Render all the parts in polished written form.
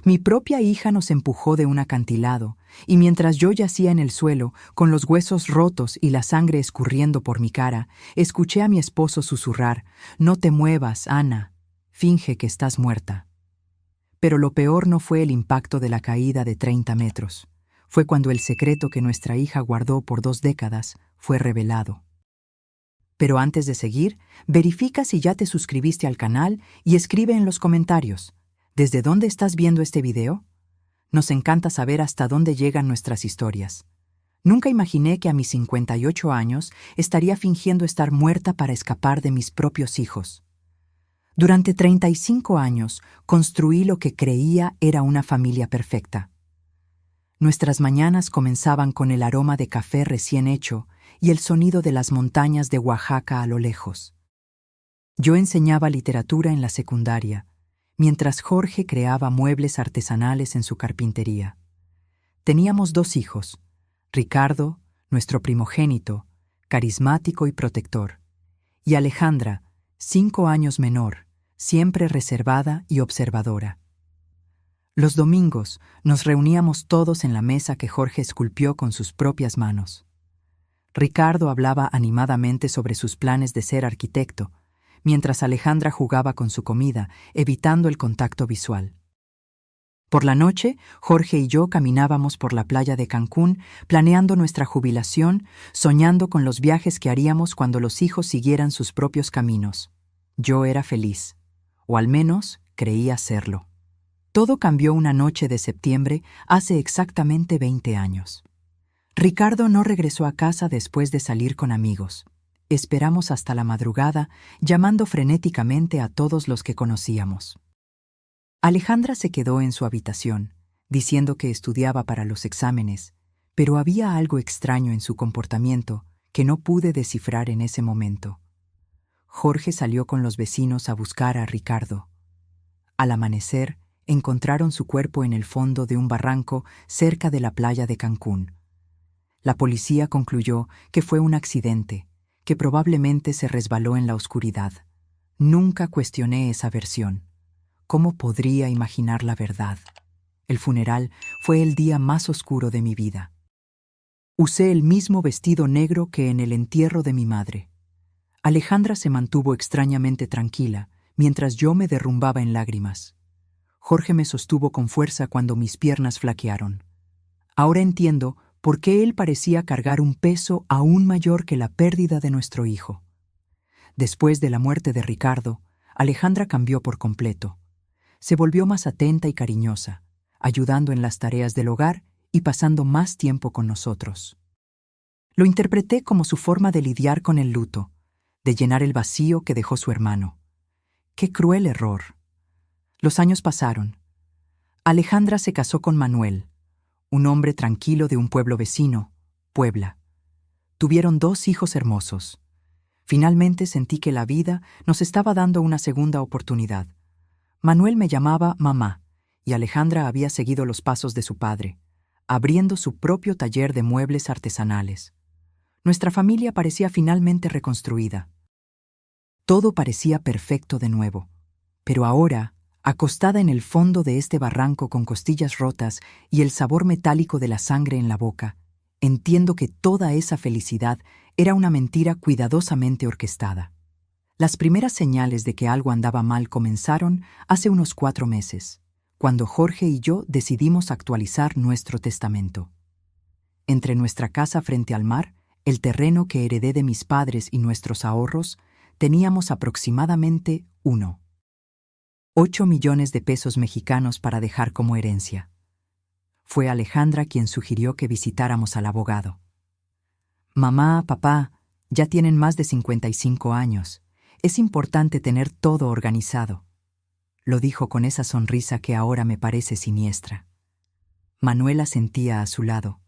Mi propia hija nos empujó de un acantilado, y mientras yo yacía en el suelo, con los huesos rotos y la sangre escurriendo por mi cara, escuché a mi esposo susurrar: «No te muevas, Ana. Finge que estás muerta». Pero lo peor no fue el impacto de la caída de 30 metros. Fue cuando el secreto que nuestra hija guardó por 2 décadas fue revelado. Pero antes de seguir, verifica si ya te suscribiste al canal y escribe en los comentarios: ¿desde dónde estás viendo este video? Nos encanta saber hasta dónde llegan nuestras historias. Nunca imaginé que a mis 58 años estaría fingiendo estar muerta para escapar de mis propios hijos. Durante 35 años construí lo que creía era una familia perfecta. Nuestras mañanas comenzaban con el aroma de café recién hecho y el sonido de las montañas de Oaxaca a lo lejos. Yo enseñaba literatura en la secundaria, mientras Jorge creaba muebles artesanales en su carpintería. Teníamos 2 hijos, Ricardo, nuestro primogénito, carismático y protector, y Alejandra, 5 años menor, siempre reservada y observadora. Los domingos nos reuníamos todos en la mesa que Jorge esculpió con sus propias manos. Ricardo hablaba animadamente sobre sus planes de ser arquitecto, mientras Alejandra jugaba con su comida, evitando el contacto visual. Por la noche, Jorge y yo caminábamos por la playa de Cancún, planeando nuestra jubilación, soñando con los viajes que haríamos cuando los hijos siguieran sus propios caminos. Yo era feliz, o al menos creía serlo. Todo cambió una noche de septiembre hace exactamente 20 años. Ricardo no regresó a casa después de salir con amigos. Esperamos hasta la madrugada, llamando frenéticamente a todos los que conocíamos. Alejandra se quedó en su habitación, diciendo que estudiaba para los exámenes, pero había algo extraño en su comportamiento que no pude descifrar en ese momento. Jorge salió con los vecinos a buscar a Ricardo. Al amanecer, encontraron su cuerpo en el fondo de un barranco cerca de la playa de Cancún. La policía concluyó que fue un accidente, que probablemente se resbaló en la oscuridad. Nunca cuestioné esa versión. ¿Cómo podría imaginar la verdad? El funeral fue el día más oscuro de mi vida. Usé el mismo vestido negro que en el entierro de mi madre. Alejandra se mantuvo extrañamente tranquila, mientras yo me derrumbaba en lágrimas. Jorge me sostuvo con fuerza cuando mis piernas flaquearon. Ahora entiendo por qué él parecía cargar un peso aún mayor que la pérdida de nuestro hijo. Después de la muerte de Ricardo, Alejandra cambió por completo. Se volvió más atenta y cariñosa, ayudando en las tareas del hogar y pasando más tiempo con nosotros. Lo interpreté como su forma de lidiar con el luto, de llenar el vacío que dejó su hermano. ¡Qué cruel error! Los años pasaron. Alejandra se casó con Manuel, un hombre tranquilo de un pueblo vecino, Puebla. Tuvieron 2 hijos hermosos. Finalmente sentí que la vida nos estaba dando una segunda oportunidad. Manuel me llamaba mamá, y Alejandra había seguido los pasos de su padre, abriendo su propio taller de muebles artesanales. Nuestra familia parecía finalmente reconstruida. Todo parecía perfecto de nuevo, pero ahora, acostada en el fondo de este barranco con costillas rotas y el sabor metálico de la sangre en la boca, entiendo que toda esa felicidad era una mentira cuidadosamente orquestada. Las primeras señales de que algo andaba mal comenzaron hace unos 4 meses, cuando Jorge y yo decidimos actualizar nuestro testamento. Entre nuestra casa frente al mar, el terreno que heredé de mis padres y nuestros ahorros, teníamos aproximadamente 8 millones de pesos mexicanos para dejar como herencia. Fue Alejandra quien sugirió que visitáramos al abogado. Mamá, papá, ya tienen más de 55 años. Es importante tener todo organizado. Lo dijo con esa sonrisa que ahora me parece siniestra. Manuela sentía a su lado,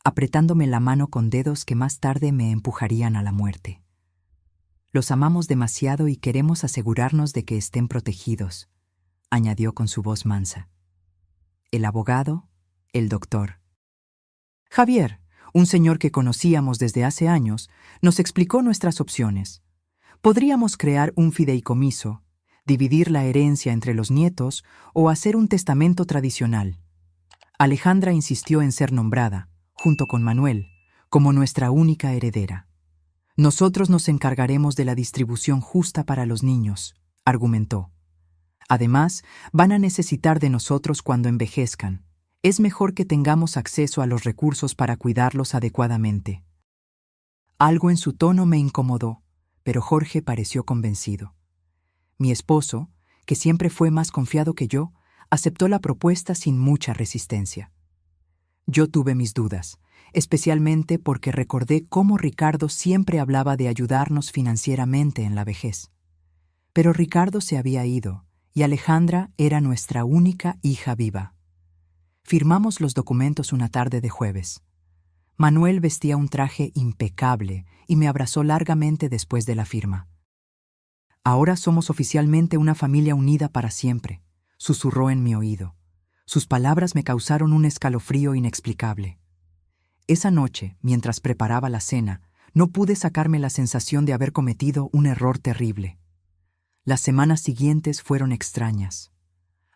apretándome la mano con dedos que más tarde me empujarían a la muerte. Los amamos demasiado y queremos asegurarnos de que estén protegidos, añadió con su voz mansa. El abogado, el doctor. Javier, un señor que conocíamos desde hace años, nos explicó nuestras opciones. Podríamos crear un fideicomiso, dividir la herencia entre los nietos o hacer un testamento tradicional. Alejandra insistió en ser nombrada, junto con Manuel, como nuestra única heredera. Nosotros nos encargaremos de la distribución justa para los niños, argumentó. Además, van a necesitar de nosotros cuando envejezcan. Es mejor que tengamos acceso a los recursos para cuidarlos adecuadamente. Algo en su tono me incomodó, pero Jorge pareció convencido. Mi esposo, que siempre fue más confiado que yo, aceptó la propuesta sin mucha resistencia. Yo tuve mis dudas, especialmente porque recordé cómo Ricardo siempre hablaba de ayudarnos financieramente en la vejez. Pero Ricardo se había ido, y Alejandra era nuestra única hija viva. Firmamos los documentos una tarde de jueves. Manuel vestía un traje impecable y me abrazó largamente después de la firma. Ahora somos oficialmente una familia unida para siempre, susurró en mi oído. Sus palabras me causaron un escalofrío inexplicable. Esa noche, mientras preparaba la cena, no pude sacarme la sensación de haber cometido un error terrible. Las semanas siguientes fueron extrañas.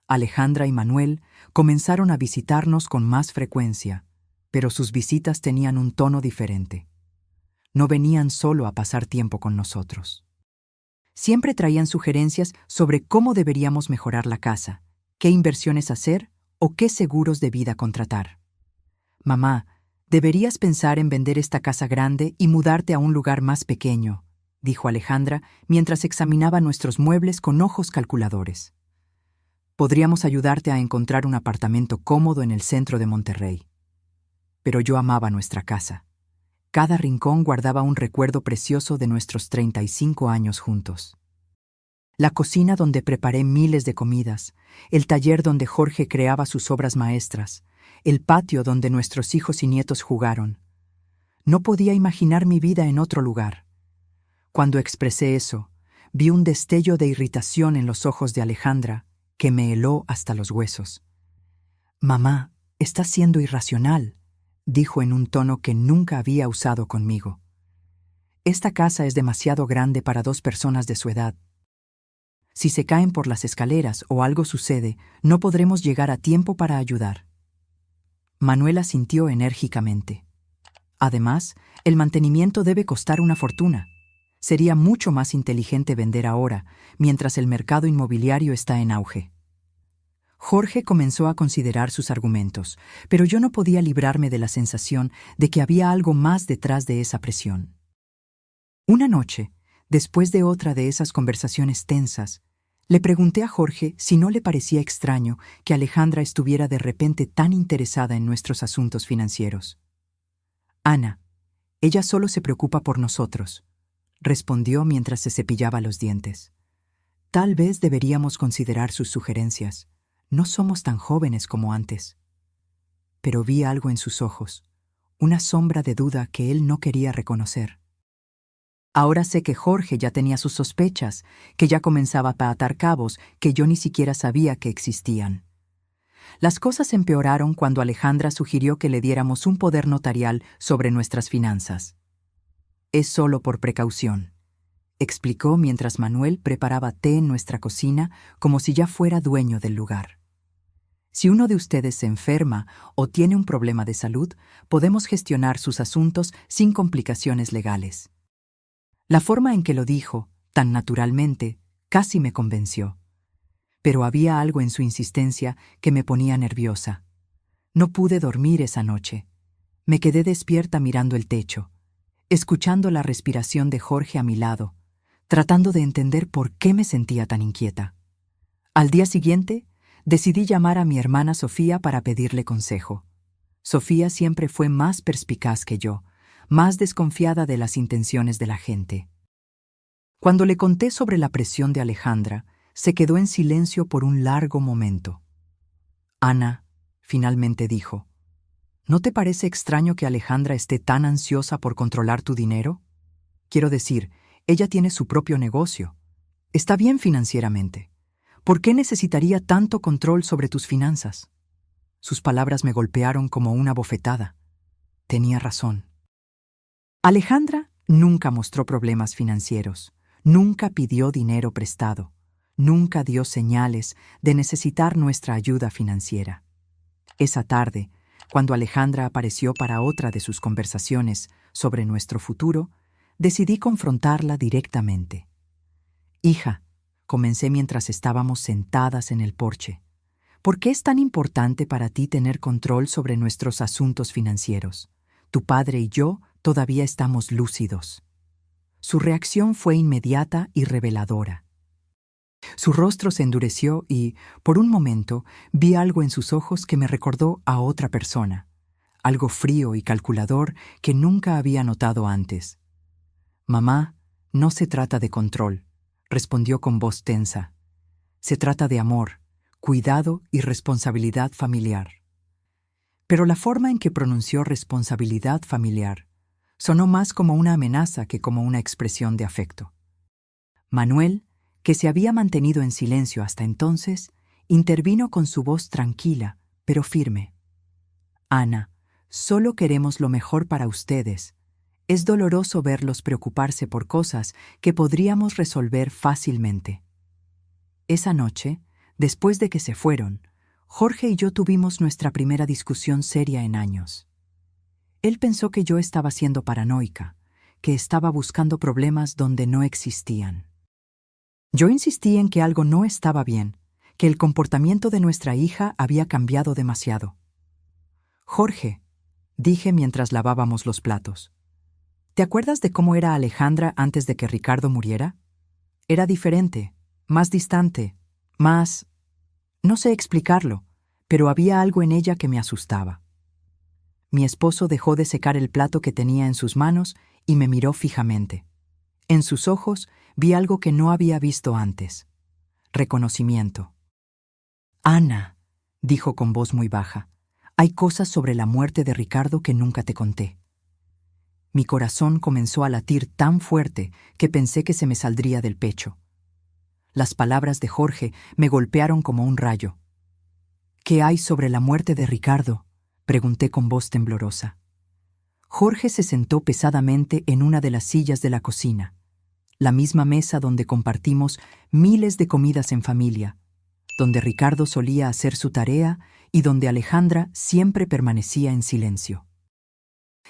Alejandra y Manuel comenzaron a visitarnos con más frecuencia, pero sus visitas tenían un tono diferente. No venían solo a pasar tiempo con nosotros. Siempre traían sugerencias sobre cómo deberíamos mejorar la casa, qué inversiones hacer o qué seguros de vida contratar. Mamá, deberías pensar en vender esta casa grande y mudarte a un lugar más pequeño, dijo Alejandra mientras examinaba nuestros muebles con ojos calculadores. Podríamos ayudarte a encontrar un apartamento cómodo en el centro de Monterrey. Pero yo amaba nuestra casa. Cada rincón guardaba un recuerdo precioso de nuestros 35 años juntos. La cocina donde preparé miles de comidas, el taller donde Jorge creaba sus obras maestras, el patio donde nuestros hijos y nietos jugaron. No podía imaginar mi vida en otro lugar. Cuando expresé eso, vi un destello de irritación en los ojos de Alejandra que me heló hasta los huesos. «Mamá, estás siendo irracional», dijo en un tono que nunca había usado conmigo. «Esta casa es demasiado grande para 2 personas de su edad. Si se caen por las escaleras o algo sucede, no podremos llegar a tiempo para ayudar». Manuel asintió enérgicamente. «Además, el mantenimiento debe costar una fortuna. Sería mucho más inteligente vender ahora, mientras el mercado inmobiliario está en auge». Jorge comenzó a considerar sus argumentos, pero yo no podía librarme de la sensación de que había algo más detrás de esa presión. Una noche, después de otra de esas conversaciones tensas, le pregunté a Jorge si no le parecía extraño que Alejandra estuviera de repente tan interesada en nuestros asuntos financieros. «Ana, ella solo se preocupa por nosotros», respondió mientras se cepillaba los dientes. «Tal vez deberíamos considerar sus sugerencias. No somos tan jóvenes como antes». Pero vi algo en sus ojos, una sombra de duda que él no quería reconocer. Ahora sé que Jorge ya tenía sus sospechas, que ya comenzaba a atar cabos que yo ni siquiera sabía que existían. Las cosas empeoraron cuando Alejandra sugirió que le diéramos un poder notarial sobre nuestras finanzas. «Es solo por precaución», explicó mientras Manuel preparaba té en nuestra cocina como si ya fuera dueño del lugar. «Si uno de ustedes se enferma o tiene un problema de salud, podemos gestionar sus asuntos sin complicaciones legales». La forma en que lo dijo, tan naturalmente, casi me convenció. Pero había algo en su insistencia que me ponía nerviosa. No pude dormir esa noche. Me quedé despierta mirando el techo, escuchando la respiración de Jorge a mi lado, tratando de entender por qué me sentía tan inquieta. Al día siguiente, decidí llamar a mi hermana Sofía para pedirle consejo. Sofía siempre fue más perspicaz que yo, más desconfiada de las intenciones de la gente. Cuando le conté sobre la presión de Alejandra, se quedó en silencio por un largo momento. «Ana», finalmente dijo, «¿no te parece extraño que Alejandra esté tan ansiosa por controlar tu dinero? Quiero decir, ella tiene su propio negocio. Está bien financieramente. ¿Por qué necesitaría tanto control sobre tus finanzas?» Sus palabras me golpearon como una bofetada. Tenía razón. Alejandra nunca mostró problemas financieros, nunca pidió dinero prestado, Nunca dio señales de necesitar nuestra ayuda financiera. Esa tarde, cuando Alejandra apareció para otra de sus conversaciones sobre nuestro futuro, decidí confrontarla directamente. «Hija», comencé mientras estábamos sentadas en el porche, «¿por qué es tan importante para ti tener control sobre nuestros asuntos financieros? Tu padre y yo todavía estamos lúcidos». Su reacción fue inmediata y reveladora. Su rostro se endureció y, por un momento, vi algo en sus ojos que me recordó a otra persona, algo frío y calculador que nunca había notado antes. «Mamá, no se trata de control», respondió con voz tensa. «Se trata de amor, cuidado y responsabilidad familiar». Pero la forma en que pronunció responsabilidad familiar sonó más como una amenaza que como una expresión de afecto. Manuel, que se había mantenido en silencio hasta entonces, intervino con su voz tranquila, pero firme. «Ana, solo queremos lo mejor para ustedes. Es doloroso verlos preocuparse por cosas que podríamos resolver fácilmente». Esa noche, después de que se fueron, Jorge y yo tuvimos nuestra primera discusión seria en años. Él pensó que yo estaba siendo paranoica, que estaba buscando problemas donde no existían. Yo insistí en que algo no estaba bien, que el comportamiento de nuestra hija había cambiado demasiado. «Jorge», dije mientras lavábamos los platos, «¿te acuerdas de cómo era Alejandra antes de que Ricardo muriera? Era diferente, más distante, más... no sé explicarlo, pero había algo en ella que me asustaba». Mi esposo dejó de secar el plato que tenía en sus manos y me miró fijamente. En sus ojos vi algo que no había visto antes: reconocimiento. «Ana», dijo con voz muy baja, «hay cosas sobre la muerte de Ricardo que nunca te conté». Mi corazón comenzó a latir tan fuerte que pensé que se me saldría del pecho. Las palabras de Jorge me golpearon como un rayo. «¿Qué hay sobre la muerte de Ricardo?», pregunté con voz temblorosa. Jorge se sentó pesadamente en una de las sillas de la cocina, la misma mesa donde compartimos miles de comidas en familia, donde Ricardo solía hacer su tarea y donde Alejandra siempre permanecía en silencio.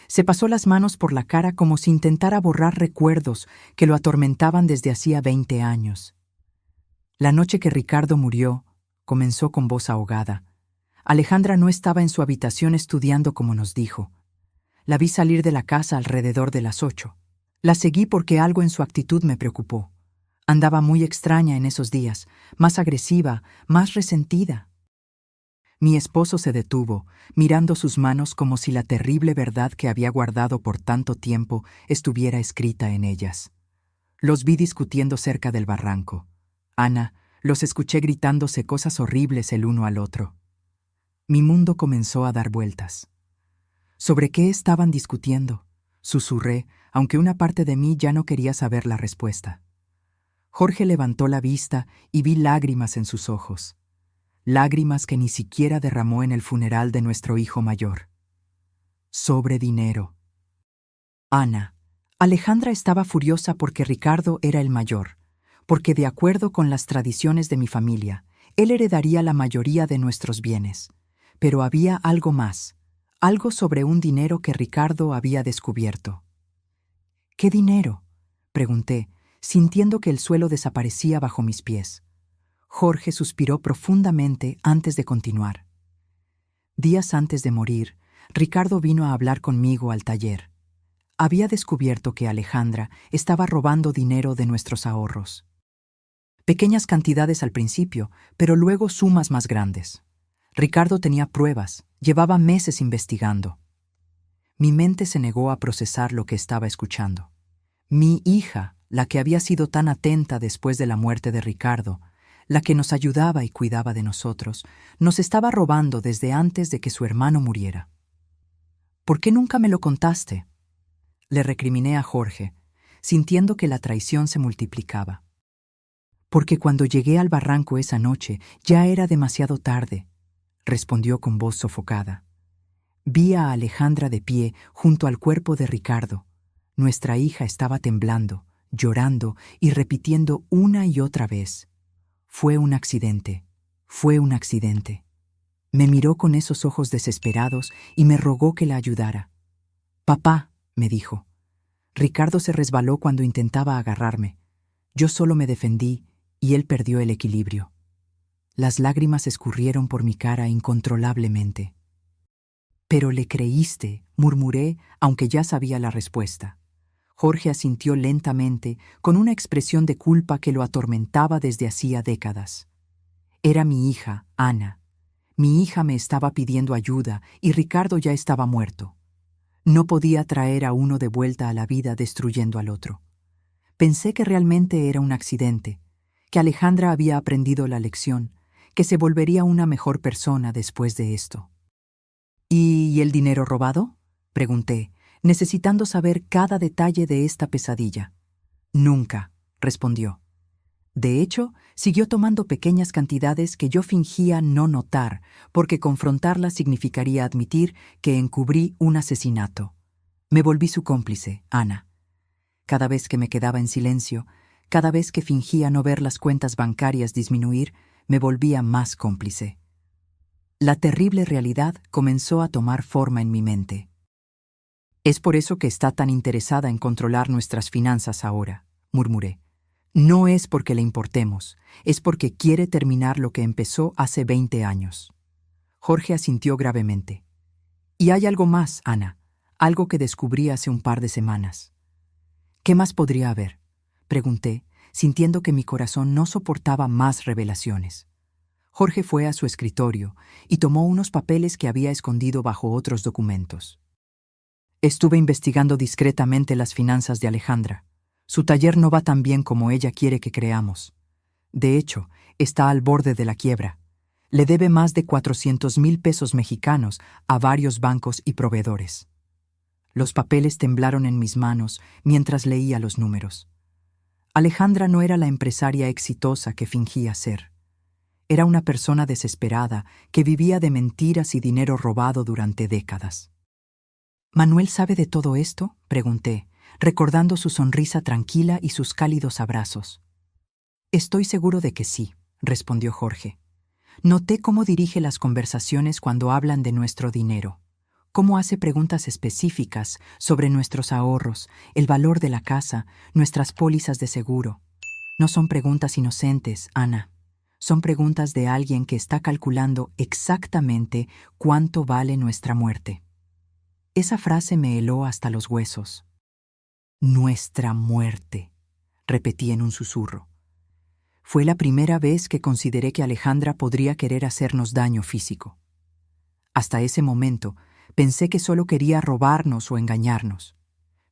Se pasó las manos por la cara como si intentara borrar recuerdos que lo atormentaban desde hacía 20 años. «La noche que Ricardo murió», comenzó con voz ahogada, «Alejandra no estaba en su habitación estudiando como nos dijo. La vi salir de la casa alrededor de las 8. La seguí porque algo en su actitud me preocupó. Andaba muy extraña en esos días, más agresiva, más resentida». Mi esposo se detuvo, mirando sus manos como si la terrible verdad que había guardado por tanto tiempo estuviera escrita en ellas. Los vi discutiendo cerca del barranco. Ana, los escuché gritándose cosas horribles el uno al otro. Mi mundo comenzó a dar vueltas. ¿Sobre qué estaban discutiendo?, susurré, aunque una parte de mí ya no quería saber la respuesta. Jorge levantó la vista y vi lágrimas en sus ojos. Lágrimas que ni siquiera derramó en el funeral de nuestro hijo mayor. «Sobre dinero». «Ana, Alejandra estaba furiosa porque Ricardo era el mayor, porque de acuerdo con las tradiciones de mi familia, él heredaría la mayoría de nuestros bienes. Pero había algo más, algo sobre un dinero que Ricardo había descubierto». «¿Qué dinero?», pregunté, sintiendo que el suelo desaparecía bajo mis pies. Jorge suspiró profundamente antes de continuar. «Días antes de morir, Ricardo vino a hablar conmigo al taller. Había descubierto que Alejandra estaba robando dinero de nuestros ahorros. Pequeñas cantidades al principio, pero luego sumas más grandes. Ricardo tenía pruebas, llevaba meses investigando». Mi mente se negó a procesar lo que estaba escuchando. Mi hija, la que había sido tan atenta después de la muerte de Ricardo, la que nos ayudaba y cuidaba de nosotros, nos estaba robando desde antes de que su hermano muriera. «¿Por qué nunca me lo contaste?», le recriminé a Jorge, sintiendo que la traición se multiplicaba. «Porque cuando llegué al barranco esa noche ya era demasiado tarde», respondió con voz sofocada. «Vi a Alejandra de pie junto al cuerpo de Ricardo. Nuestra hija estaba temblando, llorando y repitiendo una y otra vez: Fue un accidente. Fue un accidente. Me miró con esos ojos desesperados y me rogó que la ayudara. Papá, me dijo. Ricardo se resbaló cuando intentaba agarrarme. Yo solo me defendí y él perdió el equilibrio. Las lágrimas escurrieron por mi cara incontrolablemente. «Pero le creíste», murmuré, aunque ya sabía la respuesta. Jorge asintió lentamente, con una expresión de culpa que lo atormentaba desde hacía décadas. Era mi hija, Ana. Mi hija me estaba pidiendo ayuda y Ricardo ya estaba muerto. No podía traer a uno de vuelta a la vida destruyendo al otro. Pensé que realmente era un accidente, que Alejandra había aprendido la lección, que se volvería una mejor persona después de esto. ¿Y el dinero robado?, pregunté, necesitando saber cada detalle de esta pesadilla. Nunca, respondió. De hecho, siguió tomando pequeñas cantidades que yo fingía no notar, porque confrontarla significaría admitir que encubrí un asesinato. Me volví su cómplice, Ana. Cada vez que me quedaba en silencio, cada vez que fingía no ver las cuentas bancarias disminuir, me volvía más cómplice. La terrible realidad comenzó a tomar forma en mi mente. «Es por eso que está tan interesada en controlar nuestras finanzas ahora», murmuré. «No es porque le importemos, es porque quiere terminar lo que empezó hace 20 años». Jorge asintió gravemente. «Y hay algo más, Ana, algo que descubrí hace un par de semanas». «¿Qué más podría haber?», pregunté, sintiendo que mi corazón no soportaba más revelaciones. Jorge fue a su escritorio y tomó unos papeles que había escondido bajo otros documentos. «Estuve investigando discretamente las finanzas de Alejandra. Su taller no va tan bien como ella quiere que creamos. De hecho, está al borde de la quiebra. Le debe más de 400,000 pesos mexicanos a varios bancos y proveedores». Los papeles temblaron en mis manos mientras leía los números. Alejandra no era la empresaria exitosa que fingía ser. Era una persona desesperada que vivía de mentiras y dinero robado durante décadas. «¿Manuel sabe de todo esto?», pregunté, recordando su sonrisa tranquila y sus cálidos abrazos. «Estoy seguro de que sí», respondió Jorge. «Noté cómo dirige las conversaciones cuando hablan de nuestro dinero, cómo hace preguntas específicas sobre nuestros ahorros, el valor de la casa, nuestras pólizas de seguro. No son preguntas inocentes, Ana. Son preguntas de alguien que está calculando exactamente cuánto vale nuestra muerte». Esa frase me heló hasta los huesos. «Nuestra muerte», repetí en un susurro. Fue la primera vez que consideré que Alejandra podría querer hacernos daño físico. Hasta ese momento, pensé que solo quería robarnos o engañarnos.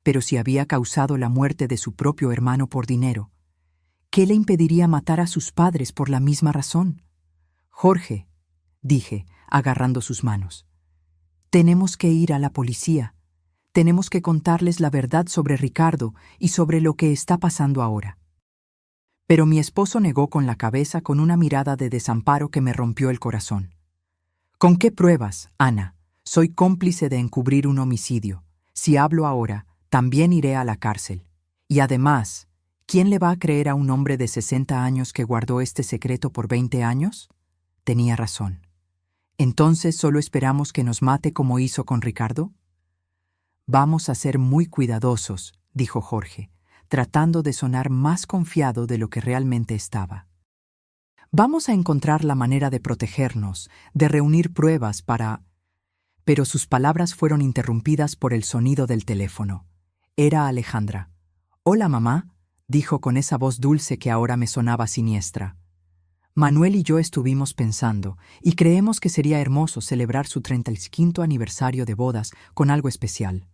Pero si había causado la muerte de su propio hermano por dinero, ¿qué le impediría matar a sus padres por la misma razón? «Jorge», dije, agarrando sus manos, «tenemos que ir a la policía. Tenemos que contarles la verdad sobre Ricardo y sobre lo que está pasando ahora». Pero mi esposo negó con la cabeza con una mirada de desamparo que me rompió el corazón. «¿Con qué pruebas, Ana? Soy cómplice de encubrir un homicidio. Si hablo ahora, también iré a la cárcel. Y además, ¿quién le va a creer a un hombre de 60 años que guardó este secreto por 20 años? Tenía razón. ¿Entonces solo esperamos que nos mate como hizo con Ricardo? «Vamos a ser muy cuidadosos», dijo Jorge, tratando de sonar más confiado de lo que realmente estaba. «Vamos a encontrar la manera de protegernos, de reunir pruebas para...». Pero sus palabras fueron interrumpidas por el sonido del teléfono. Era Alejandra. «Hola, mamá», dijo con esa voz dulce que ahora me sonaba siniestra. «Manuel y yo estuvimos pensando, y creemos que sería hermoso celebrar su 35º aniversario de bodas con algo especial.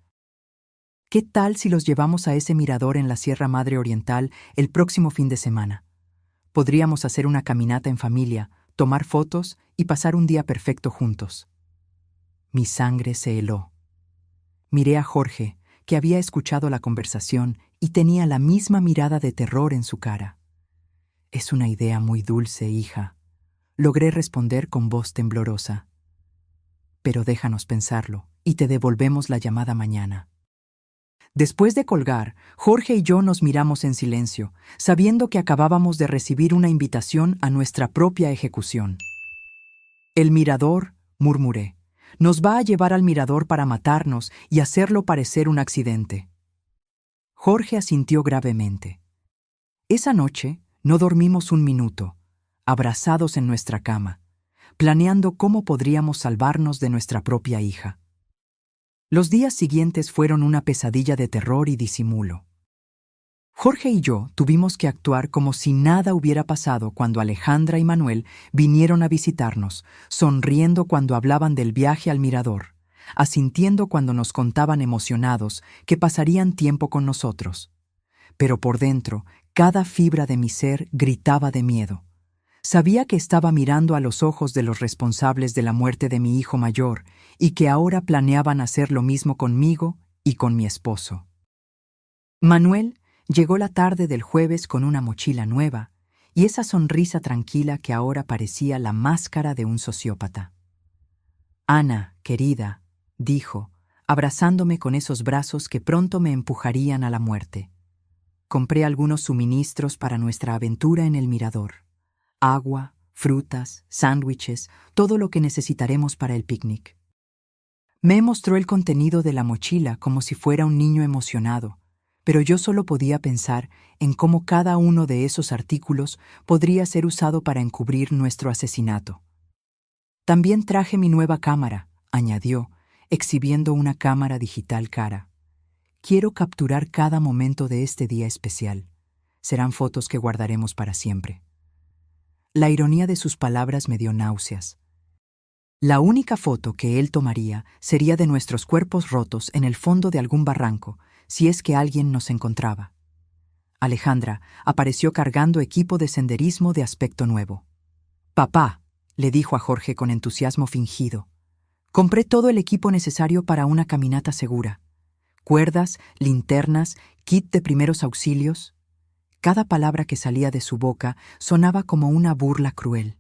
¿Qué tal si los llevamos a ese mirador en la Sierra Madre Oriental el próximo fin de semana? Podríamos hacer una caminata en familia, tomar fotos y pasar un día perfecto juntos». Mi sangre se heló. Miré a Jorge, que había escuchado la conversación y tenía la misma mirada de terror en su cara. «Es una idea muy dulce, hija», logré responder con voz temblorosa. «Pero déjanos pensarlo y te devolvemos la llamada mañana». Después de colgar, Jorge y yo nos miramos en silencio, sabiendo que acabábamos de recibir una invitación a nuestra propia ejecución. «El mirador», murmuré, «nos va a llevar al mirador para matarnos y hacerlo parecer un accidente». Jorge asintió gravemente. Esa noche no dormimos un minuto, abrazados en nuestra cama, planeando cómo podríamos salvarnos de nuestra propia hija. Los días siguientes fueron una pesadilla de terror y disimulo. Jorge y yo tuvimos que actuar como si nada hubiera pasado cuando Alejandra y Manuel vinieron a visitarnos, sonriendo cuando hablaban del viaje al mirador, asintiendo cuando nos contaban emocionados que pasarían tiempo con nosotros. Pero por dentro, cada fibra de mi ser gritaba de miedo. Sabía que estaba mirando a los ojos de los responsables de la muerte de mi hijo mayor y que ahora planeaban hacer lo mismo conmigo y con mi esposo. Manuel llegó la tarde del jueves con una mochila nueva y esa sonrisa tranquila que ahora parecía la máscara de un sociópata. «Ana, querida», dijo, abrazándome con esos brazos que pronto me empujarían a la muerte. «Compré algunos suministros para nuestra aventura en el mirador. Agua, frutas, sándwiches, todo lo que necesitaremos para el picnic». Me mostró el contenido de la mochila como si fuera un niño emocionado, pero yo solo podía pensar en cómo cada uno de esos artículos podría ser usado para encubrir nuestro asesinato. «También traje mi nueva cámara», añadió, exhibiendo una cámara digital cara. «Quiero capturar cada momento de este día especial. Serán fotos que guardaremos para siempre». La ironía de sus palabras me dio náuseas. La única foto que él tomaría sería de nuestros cuerpos rotos en el fondo de algún barranco, si es que alguien nos encontraba. Alejandra apareció cargando equipo de senderismo de aspecto nuevo. «Papá», le dijo a Jorge con entusiasmo fingido, «compré todo el equipo necesario para una caminata segura. Cuerdas, linternas, kit de primeros auxilios». Cada palabra que salía de su boca sonaba como una burla cruel.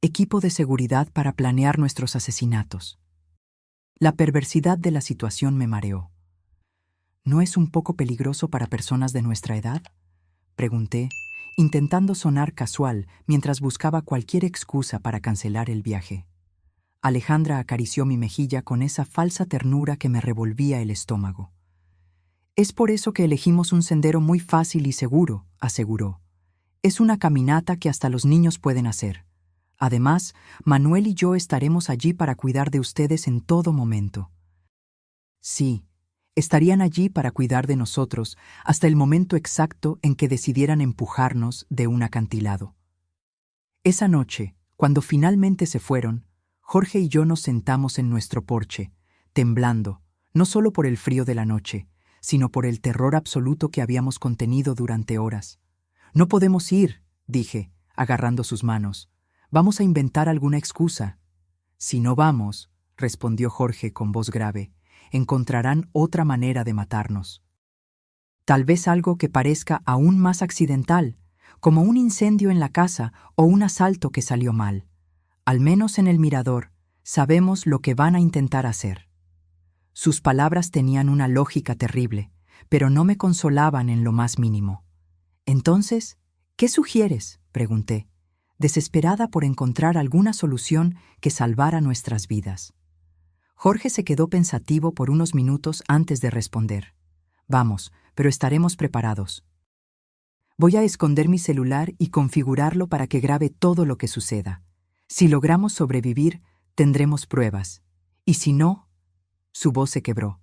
Equipo de seguridad para planear nuestros asesinatos. La perversidad de la situación me mareó. «¿No es un poco peligroso para personas de nuestra edad?», pregunté, intentando sonar casual mientras buscaba cualquier excusa para cancelar el viaje. Alejandra acarició mi mejilla con esa falsa ternura que me revolvía el estómago. «Es por eso que elegimos un sendero muy fácil y seguro», aseguró. «Es una caminata que hasta los niños pueden hacer. Además, Manuel y yo estaremos allí para cuidar de ustedes en todo momento». Sí, estarían allí para cuidar de nosotros hasta el momento exacto en que decidieran empujarnos de un acantilado. Esa noche, cuando finalmente se fueron, Jorge y yo nos sentamos en nuestro porche, temblando, no solo por el frío de la noche, sino por el terror absoluto que habíamos contenido durante horas. «No podemos ir», dije, agarrando sus manos. «Vamos a inventar alguna excusa». «Si no vamos», respondió Jorge con voz grave, «encontrarán otra manera de matarnos. Tal vez algo que parezca aún más accidental, como un incendio en la casa o un asalto que salió mal. Al menos en el mirador, sabemos lo que van a intentar hacer». Sus palabras tenían una lógica terrible, pero no me consolaban en lo más mínimo. «Entonces, ¿qué sugieres?», pregunté, desesperada por encontrar alguna solución que salvara nuestras vidas. Jorge se quedó pensativo por unos minutos antes de responder. «Vamos, pero estaremos preparados. Voy a esconder mi celular y configurarlo para que grabe todo lo que suceda. Si logramos sobrevivir, tendremos pruebas. Y si no...» Su voz se quebró.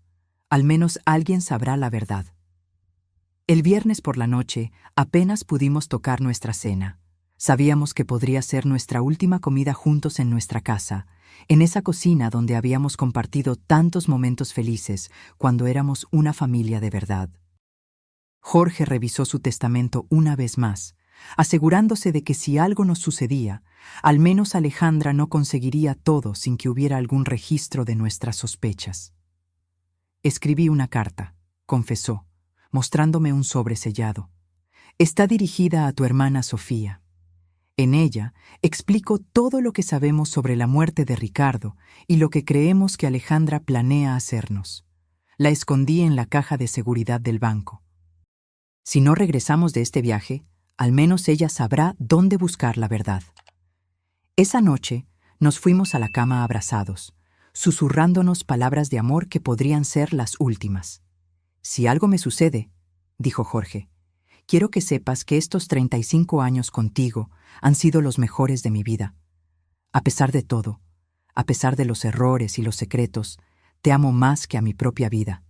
«Al menos alguien sabrá la verdad». El viernes por la noche apenas pudimos tocar nuestra cena. Sabíamos que podría ser nuestra última comida juntos en nuestra casa, en esa cocina donde habíamos compartido tantos momentos felices cuando éramos una familia de verdad. Jorge revisó su testamento una vez más, asegurándose de que si algo nos sucedía, al menos Alejandra no conseguiría todo sin que hubiera algún registro de nuestras sospechas. «Escribí una carta», confesó, mostrándome un sobre sellado. «Está dirigida a tu hermana Sofía. En ella explico todo lo que sabemos sobre la muerte de Ricardo y lo que creemos que Alejandra planea hacernos. La escondí en la caja de seguridad del banco. Si no regresamos de este viaje, al menos ella sabrá dónde buscar la verdad. Esa noche nos fuimos a la cama abrazados, susurrándonos palabras de amor que podrían ser las últimas. Si algo me sucede, dijo Jorge, quiero que sepas que estos 35 años contigo han sido los mejores de mi vida. A pesar de todo, a pesar de los errores y los secretos, te amo más que a mi propia vida.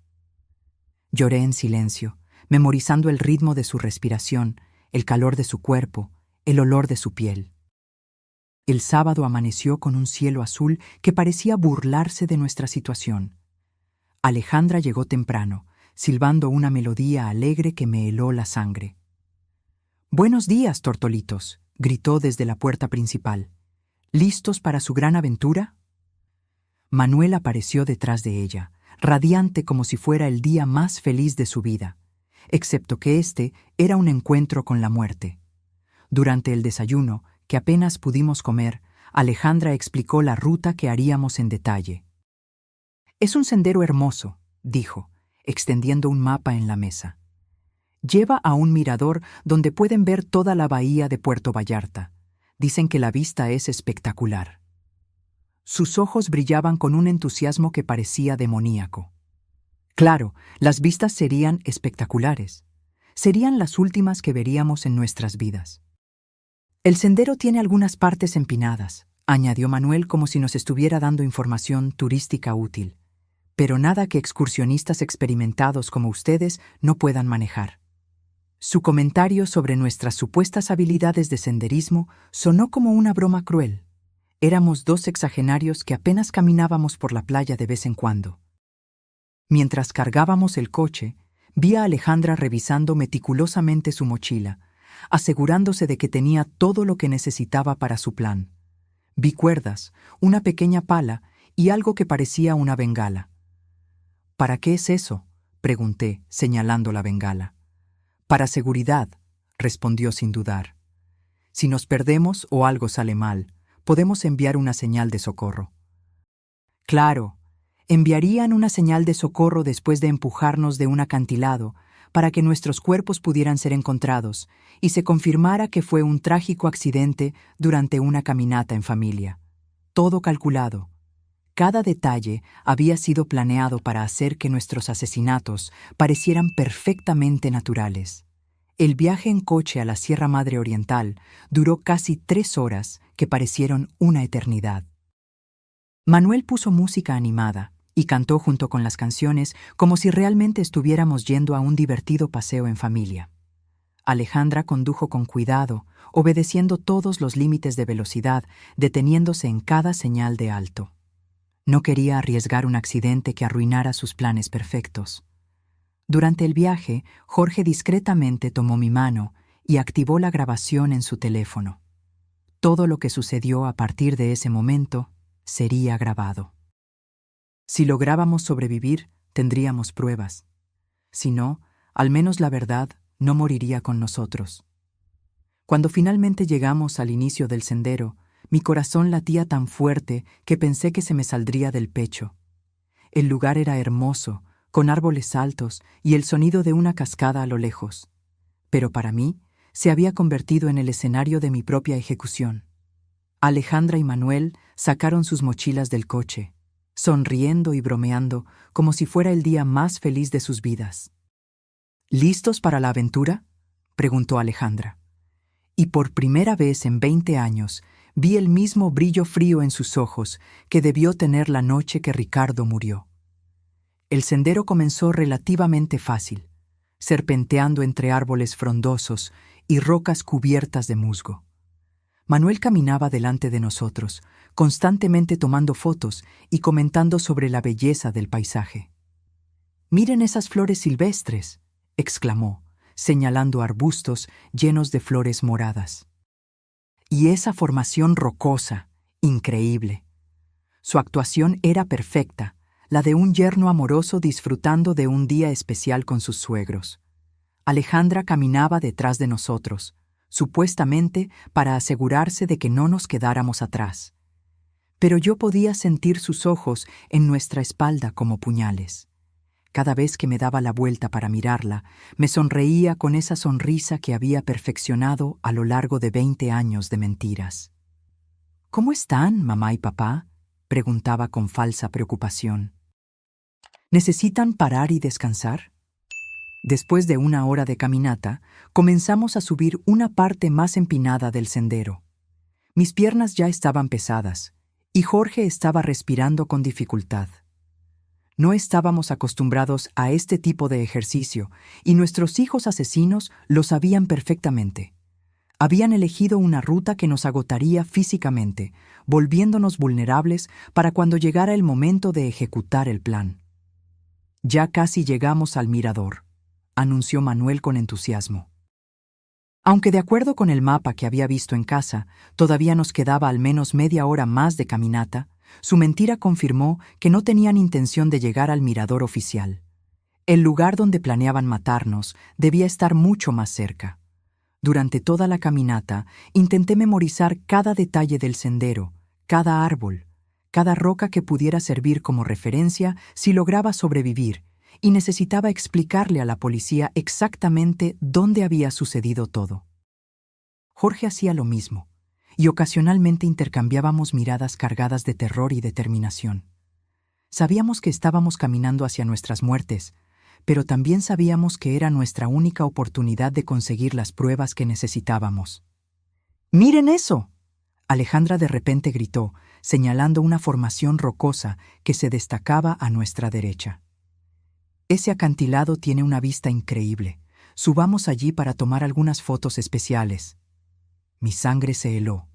Lloré en silencio, memorizando el ritmo de su respiración, el calor de su cuerpo, el olor de su piel. El sábado amaneció con un cielo azul que parecía burlarse de nuestra situación. Alejandra llegó temprano, silbando una melodía alegre que me heló la sangre. «Buenos días, tortolitos», gritó desde la puerta principal. «¿Listos para su gran aventura?» Manuel apareció detrás de ella, radiante como si fuera el día más feliz de su vida, excepto que este era un encuentro con la muerte. Durante el desayuno, que apenas pudimos comer, Alejandra explicó la ruta que haríamos en detalle. «Es un sendero hermoso», dijo, extendiendo un mapa en la mesa. «Lleva a un mirador donde pueden ver toda la bahía de Puerto Vallarta. Dicen que la vista es espectacular». Sus ojos brillaban con un entusiasmo que parecía demoníaco. Claro, las vistas serían espectaculares. Serían las últimas que veríamos en nuestras vidas. «El sendero tiene algunas partes empinadas», añadió Manuel como si nos estuviera dando información turística útil, «pero nada que excursionistas experimentados como ustedes no puedan manejar». Su comentario sobre nuestras supuestas habilidades de senderismo sonó como una broma cruel. Éramos dos sexagenarios que apenas caminábamos por la playa de vez en cuando. Mientras cargábamos el coche, vi a Alejandra revisando meticulosamente su mochila, asegurándose de que tenía todo lo que necesitaba para su plan. Vi cuerdas, una pequeña pala y algo que parecía una bengala. «¿Para qué es eso?», pregunté, señalando la bengala. «Para seguridad», respondió sin dudar. «Si nos perdemos o algo sale mal, podemos enviar una señal de socorro». Claro, enviarían una señal de socorro después de empujarnos de un acantilado para que nuestros cuerpos pudieran ser encontrados y se confirmara que fue un trágico accidente durante una caminata en familia. Todo calculado. Cada detalle había sido planeado para hacer que nuestros asesinatos parecieran perfectamente naturales. El viaje en coche a la Sierra Madre Oriental duró casi 3 horas que parecieron una eternidad. Manuel puso música animada y cantó junto con las canciones como si realmente estuviéramos yendo a un divertido paseo en familia. Alejandra condujo con cuidado, obedeciendo todos los límites de velocidad, deteniéndose en cada señal de alto. No quería arriesgar un accidente que arruinara sus planes perfectos. Durante el viaje, Jorge discretamente tomó mi mano y activó la grabación en su teléfono. Todo lo que sucedió a partir de ese momento sería grabado. Si lográbamos sobrevivir, tendríamos pruebas. Si no, al menos la verdad no moriría con nosotros. Cuando finalmente llegamos al inicio del sendero, mi corazón latía tan fuerte que pensé que se me saldría del pecho. El lugar era hermoso, con árboles altos y el sonido de una cascada a lo lejos. Pero para mí, se había convertido en el escenario de mi propia ejecución. Alejandra y Manuel sacaron sus mochilas del coche, sonriendo y bromeando como si fuera el día más feliz de sus vidas. «¿Listos para la aventura?», preguntó Alejandra. Y por primera vez en 20 años vi el mismo brillo frío en sus ojos que debió tener la noche que Ricardo murió. El sendero comenzó relativamente fácil, serpenteando entre árboles frondosos y rocas cubiertas de musgo. Manuel caminaba delante de nosotros, constantemente tomando fotos y comentando sobre la belleza del paisaje. «Miren esas flores silvestres», exclamó, señalando arbustos llenos de flores moradas. «Y esa formación rocosa, increíble». Su actuación era perfecta, la de un yerno amoroso disfrutando de un día especial con sus suegros. Alejandra caminaba detrás de nosotros, supuestamente para asegurarse de que no nos quedáramos atrás. Pero yo podía sentir sus ojos en nuestra espalda como puñales. Cada vez que me daba la vuelta para mirarla, me sonreía con esa sonrisa que había perfeccionado a lo largo de 20 años de mentiras. ¿Cómo están, mamá y papá?, preguntaba con falsa preocupación. ¿Necesitan parar y descansar? Después de una hora de caminata, comenzamos a subir una parte más empinada del sendero. Mis piernas ya estaban pesadas, y Jorge estaba respirando con dificultad. No estábamos acostumbrados a este tipo de ejercicio, y nuestros hijos asesinos lo sabían perfectamente. Habían elegido una ruta que nos agotaría físicamente, volviéndonos vulnerables para cuando llegara el momento de ejecutar el plan. Ya casi llegamos al mirador, anunció Manuel con entusiasmo. Aunque de acuerdo con el mapa que había visto en casa, todavía nos quedaba al menos media hora más de caminata, su mentira confirmó que no tenían intención de llegar al mirador oficial. El lugar donde planeaban matarnos debía estar mucho más cerca. Durante toda la caminata, intenté memorizar cada detalle del sendero, cada árbol, cada roca que pudiera servir como referencia si lograba sobrevivir, y necesitaba explicarle a la policía exactamente dónde había sucedido todo. Jorge hacía lo mismo, y ocasionalmente intercambiábamos miradas cargadas de terror y determinación. Sabíamos que estábamos caminando hacia nuestras muertes, pero también sabíamos que era nuestra única oportunidad de conseguir las pruebas que necesitábamos. ¡Miren eso!, Alejandra de repente gritó, señalando una formación rocosa que se destacaba a nuestra derecha. Ese acantilado tiene una vista increíble. Subamos allí para tomar algunas fotos especiales. Mi sangre se heló.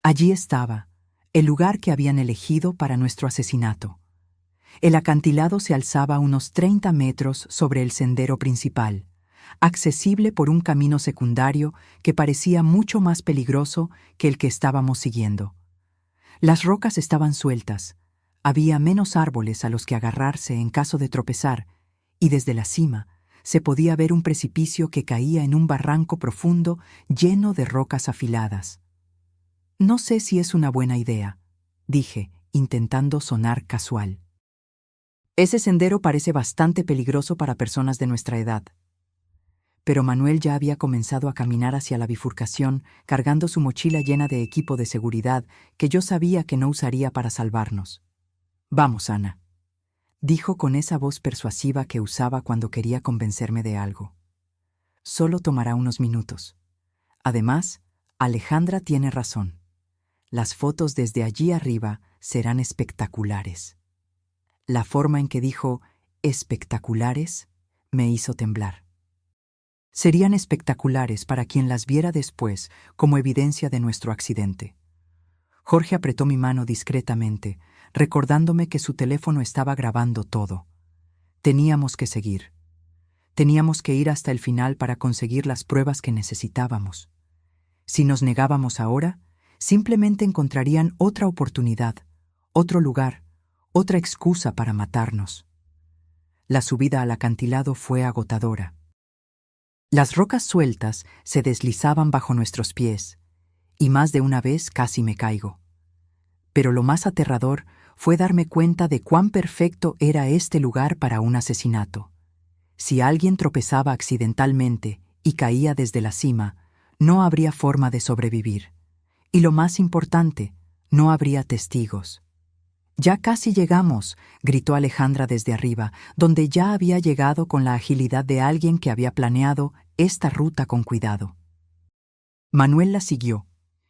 Allí estaba, el lugar que habían elegido para nuestro asesinato. El acantilado se alzaba a unos 30 metros sobre el sendero principal, accesible por un camino secundario que parecía mucho más peligroso que el que estábamos siguiendo. Las rocas estaban sueltas, había menos árboles a los que agarrarse en caso de tropezar, y desde la cima se podía ver un precipicio que caía en un barranco profundo lleno de rocas afiladas. No sé si es una buena idea, dije, intentando sonar casual. Ese sendero parece bastante peligroso para personas de nuestra edad. Pero Manuel ya había comenzado a caminar hacia la bifurcación, cargando su mochila llena de equipo de seguridad que yo sabía que no usaría para salvarnos. «Vamos, Ana», dijo con esa voz persuasiva que usaba cuando quería convencerme de algo. «Solo tomará unos minutos. Además, Alejandra tiene razón. Las fotos desde allí arriba serán espectaculares». La forma en que dijo «espectaculares» me hizo temblar. Serían espectaculares para quien las viera después como evidencia de nuestro accidente. Jorge apretó mi mano discretamente, recordándome que su teléfono estaba grabando todo. Teníamos que seguir. Teníamos que ir hasta el final para conseguir las pruebas que necesitábamos. Si nos negábamos ahora, simplemente encontrarían otra oportunidad, otro lugar, otra excusa para matarnos. La subida al acantilado fue agotadora. Las rocas sueltas se deslizaban bajo nuestros pies, y más de una vez casi me caigo. Pero lo más aterrador fue darme cuenta de cuán perfecto era este lugar para un asesinato. Si alguien tropezaba accidentalmente y caía desde la cima, no habría forma de sobrevivir. Y lo más importante, no habría testigos. «Ya casi llegamos», gritó Alejandra desde arriba, donde ya había llegado con la agilidad de alguien que había planeado esta ruta con cuidado. Manuel la siguió,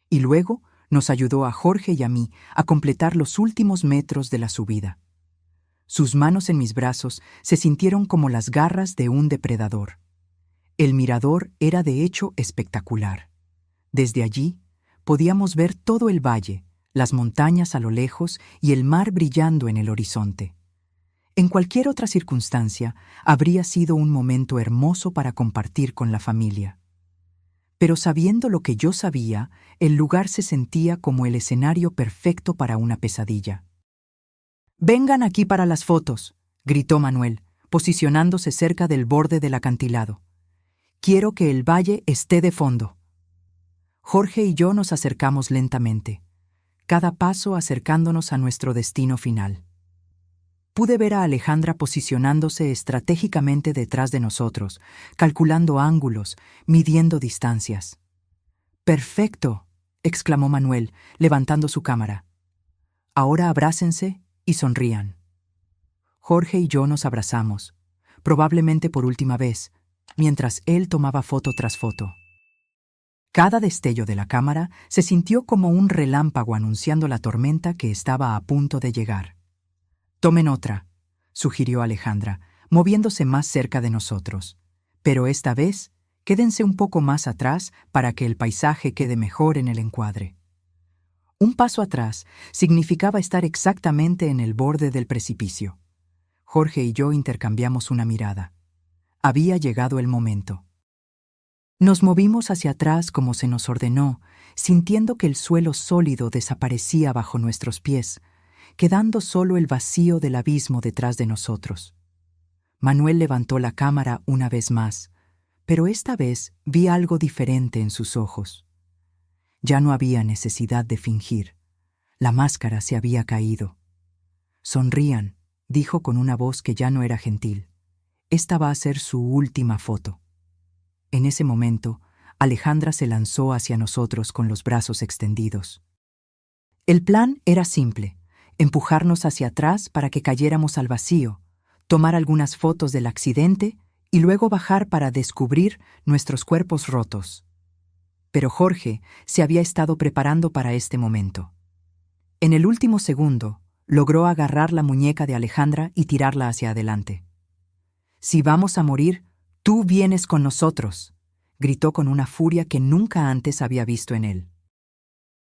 y luego nos ayudó a Jorge y a mí a completar los últimos metros de la subida. Sus manos en mis brazos se sintieron como las garras de un depredador. El mirador era de hecho espectacular. Desde allí podíamos ver todo el valle, las montañas a lo lejos y el mar brillando en el horizonte. En cualquier otra circunstancia, habría sido un momento hermoso para compartir con la familia. Pero sabiendo lo que yo sabía, el lugar se sentía como el escenario perfecto para una pesadilla. «Vengan aquí para las fotos», gritó Manuel, posicionándose cerca del borde del acantilado. «Quiero que el valle esté de fondo». Jorge y yo nos acercamos lentamente, cada paso acercándonos a nuestro destino final. pude ver a Alejandra posicionándose estratégicamente detrás de nosotros, calculando ángulos, midiendo distancias. «¡Perfecto!», exclamó Manuel, levantando su cámara. «Ahora abrácense y sonrían». Jorge y yo nos abrazamos, probablemente por última vez, mientras él tomaba foto tras foto. Cada destello de la cámara se sintió como un relámpago anunciando la tormenta que estaba a punto de llegar. «Tomen otra», sugirió Alejandra, moviéndose más cerca de nosotros. «Pero esta vez, quédense un poco más atrás para que el paisaje quede mejor en el encuadre». Un paso atrás significaba estar exactamente en el borde del precipicio. Jorge y yo intercambiamos una mirada. Había llegado el momento. Nos movimos hacia atrás como se nos ordenó, sintiendo que el suelo sólido desaparecía bajo nuestros pies, quedando solo el vacío del abismo detrás de nosotros. Manuel levantó la cámara una vez más, pero esta vez vi algo diferente en sus ojos. Ya no había necesidad de fingir. La máscara se había caído. «Sonrían», dijo con una voz que ya no era gentil. «Esta va a ser su última foto». En ese momento, Alejandra se lanzó hacia nosotros con los brazos extendidos. El plan era simple: empujarnos hacia atrás para que cayéramos al vacío, tomar algunas fotos del accidente y luego bajar para descubrir nuestros cuerpos rotos. Pero Jorge se había estado preparando para este momento. En el último segundo, logró agarrar la muñeca de Alejandra y tirarla hacia adelante. «Si vamos a morir, tú vienes con nosotros», gritó con una furia que nunca antes había visto en él.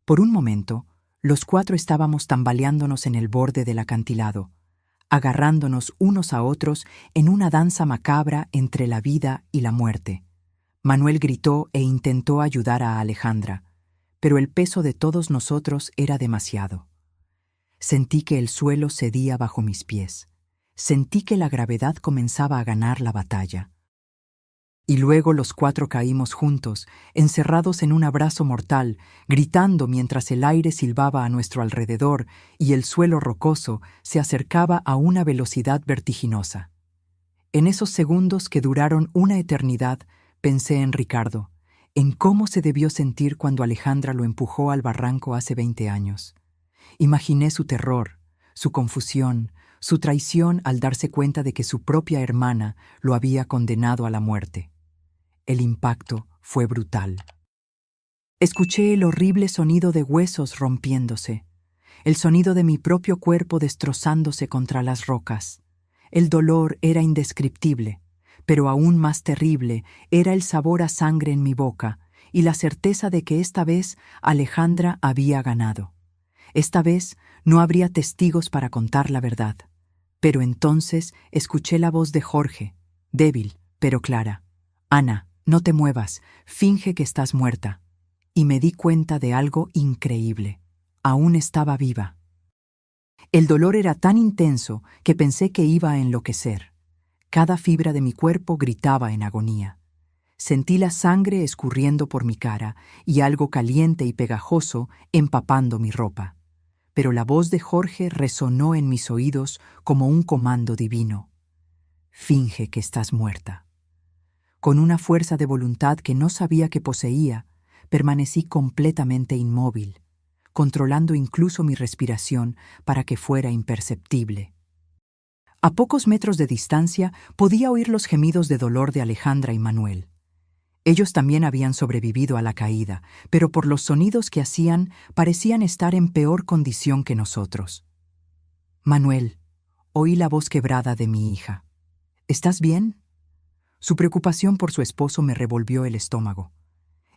Por un momento, los cuatro estábamos tambaleándonos en el borde del acantilado, agarrándonos unos a otros en una danza macabra entre la vida y la muerte. Manuel gritó e intentó ayudar a Alejandra, pero el peso de todos nosotros era demasiado. Sentí que el suelo cedía bajo mis pies. Sentí que la gravedad comenzaba a ganar la batalla. Y luego los cuatro caímos juntos, encerrados en un abrazo mortal, gritando mientras el aire silbaba a nuestro alrededor y el suelo rocoso se acercaba a una velocidad vertiginosa. En esos segundos que duraron una eternidad, pensé en Ricardo, en cómo se debió sentir cuando Alejandra lo empujó al barranco hace 20 años. Imaginé su terror, su confusión, su traición al darse cuenta de que su propia hermana lo había condenado a la muerte. El impacto fue brutal. Escuché el horrible sonido de huesos rompiéndose, el sonido de mi propio cuerpo destrozándose contra las rocas. El dolor era indescriptible, pero aún más terrible era el sabor a sangre en mi boca y la certeza de que esta vez Alejandra había ganado. Esta vez no habría testigos para contar la verdad. Pero entonces escuché la voz de Jorge, débil pero clara. «Ana, no te muevas, finge que estás muerta». Y me di cuenta de algo increíble. Aún estaba viva. El dolor era tan intenso que pensé que iba a enloquecer. Cada fibra de mi cuerpo gritaba en agonía. Sentí la sangre escurriendo por mi cara y algo caliente y pegajoso empapando mi ropa. Pero la voz de Jorge resonó en mis oídos como un comando divino. «Finge que estás muerta». Con una fuerza de voluntad que no sabía que poseía, permanecí completamente inmóvil, controlando incluso mi respiración para que fuera imperceptible. A pocos metros de distancia podía oír los gemidos de dolor de Alejandra y Manuel. Ellos también habían sobrevivido a la caída, pero por los sonidos que hacían parecían estar en peor condición que nosotros. «Manuel», oí la voz quebrada de mi hija. «¿Estás bien?». Su preocupación por su esposo me revolvió el estómago.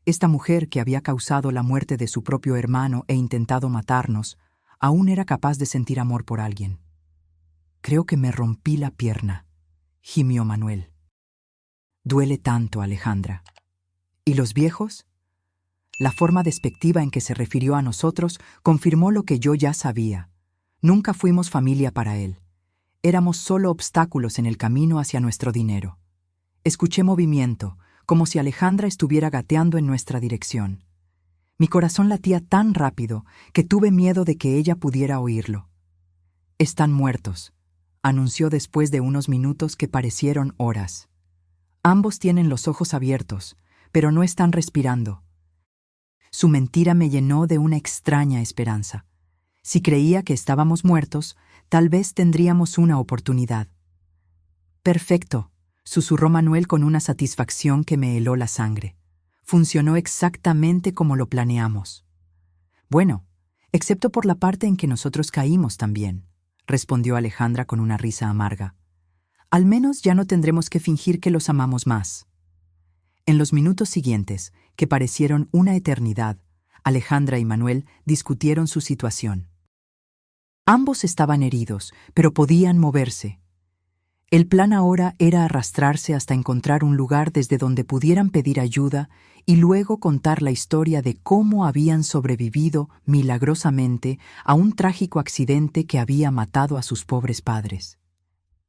Esta mujer que había causado la muerte de su propio hermano e intentado matarnos, aún era capaz de sentir amor por alguien. «Creo que me rompí la pierna», gimió Manuel. «Duele tanto, Alejandra». «¿Y los viejos?». La forma despectiva en que se refirió a nosotros confirmó lo que yo ya sabía. Nunca fuimos familia para él. Éramos solo obstáculos en el camino hacia nuestro dinero. Escuché movimiento, como si Alejandra estuviera gateando en nuestra dirección. Mi corazón latía tan rápido que tuve miedo de que ella pudiera oírlo. «Están muertos», anunció después de unos minutos que parecieron horas. Ambos tienen los ojos abiertos, pero no están respirando. Su mentira me llenó de una extraña esperanza. Si creía que estábamos muertos, tal vez tendríamos una oportunidad. Perfecto, susurró Manuel con una satisfacción que me heló la sangre. Funcionó exactamente como lo planeamos. Bueno, excepto por la parte en que nosotros caímos también, respondió Alejandra con una risa amarga. Al menos ya no tendremos que fingir que los amamos más. En los minutos siguientes, que parecieron una eternidad, Alejandra y Manuel discutieron su situación. Ambos estaban heridos, pero podían moverse. El plan ahora era arrastrarse hasta encontrar un lugar desde donde pudieran pedir ayuda y luego contar la historia de cómo habían sobrevivido milagrosamente a un trágico accidente que había matado a sus pobres padres.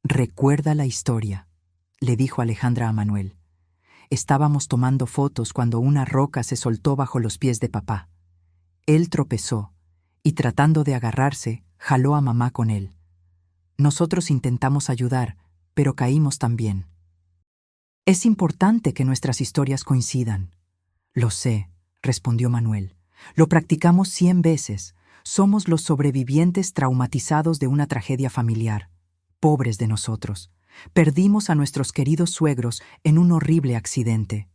«Recuerda la historia», le dijo Alejandra a Manuel. Estábamos tomando fotos cuando una roca se soltó bajo los pies de papá. Él tropezó y, tratando de agarrarse, jaló a mamá con él. Nosotros intentamos ayudar, pero caímos también. Es importante que nuestras historias coincidan. Lo sé, respondió Manuel. Lo practicamos 100 veces. Somos los sobrevivientes traumatizados de una tragedia familiar. Pobres de nosotros. Perdimos a nuestros queridos suegros en un horrible accidente.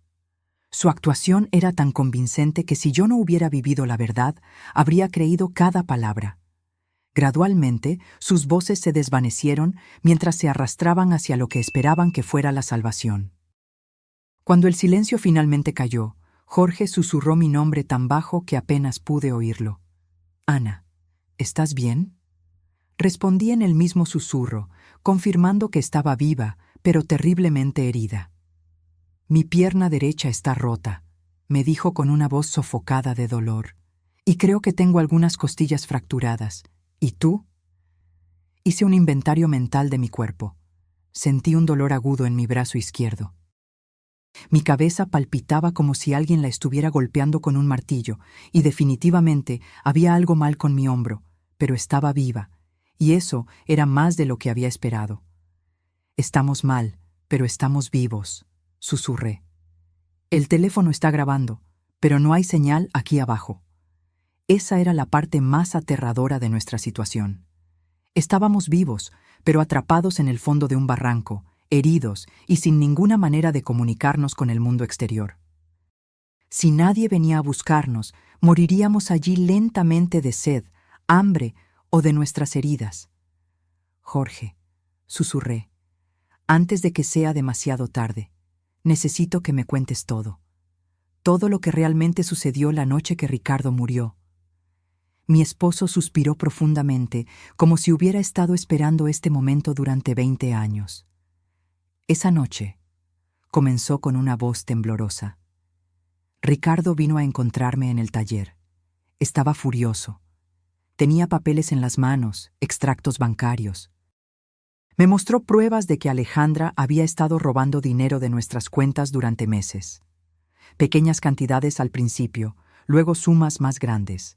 Su actuación era tan convincente que si yo no hubiera vivido la verdad, habría creído cada palabra. Gradualmente, sus voces se desvanecieron mientras se arrastraban hacia lo que esperaban que fuera la salvación. Cuando el silencio finalmente cayó, Jorge susurró mi nombre tan bajo que apenas pude oírlo. «Ana, ¿estás bien?» Respondí en el mismo susurro, confirmando que estaba viva, pero terriblemente herida. «Mi pierna derecha está rota», me dijo con una voz sofocada de dolor. «Y creo que tengo algunas costillas fracturadas. ¿Y tú?» Hice un inventario mental de mi cuerpo. Sentí un dolor agudo en mi brazo izquierdo. Mi cabeza palpitaba como si alguien la estuviera golpeando con un martillo, y definitivamente había algo mal con mi hombro, pero estaba viva, y eso era más de lo que había esperado. «Estamos mal, pero estamos vivos», susurré. «El teléfono está grabando, pero no hay señal aquí abajo». Esa era la parte más aterradora de nuestra situación. Estábamos vivos, pero atrapados en el fondo de un barranco, heridos y sin ninguna manera de comunicarnos con el mundo exterior. Si nadie venía a buscarnos, moriríamos allí lentamente de sed, hambre o de nuestras heridas. «Jorge», susurré, «antes de que sea demasiado tarde, necesito que me cuentes todo. Todo lo que realmente sucedió la noche que Ricardo murió». Mi esposo suspiró profundamente, como si hubiera estado esperando este momento durante 20 años. «Esa noche», comenzó con una voz temblorosa, «Ricardo vino a encontrarme en el taller. Estaba furioso. Tenía papeles en las manos, extractos bancarios. Me mostró pruebas de que Alejandra había estado robando dinero de nuestras cuentas durante meses. Pequeñas cantidades al principio, luego sumas más grandes.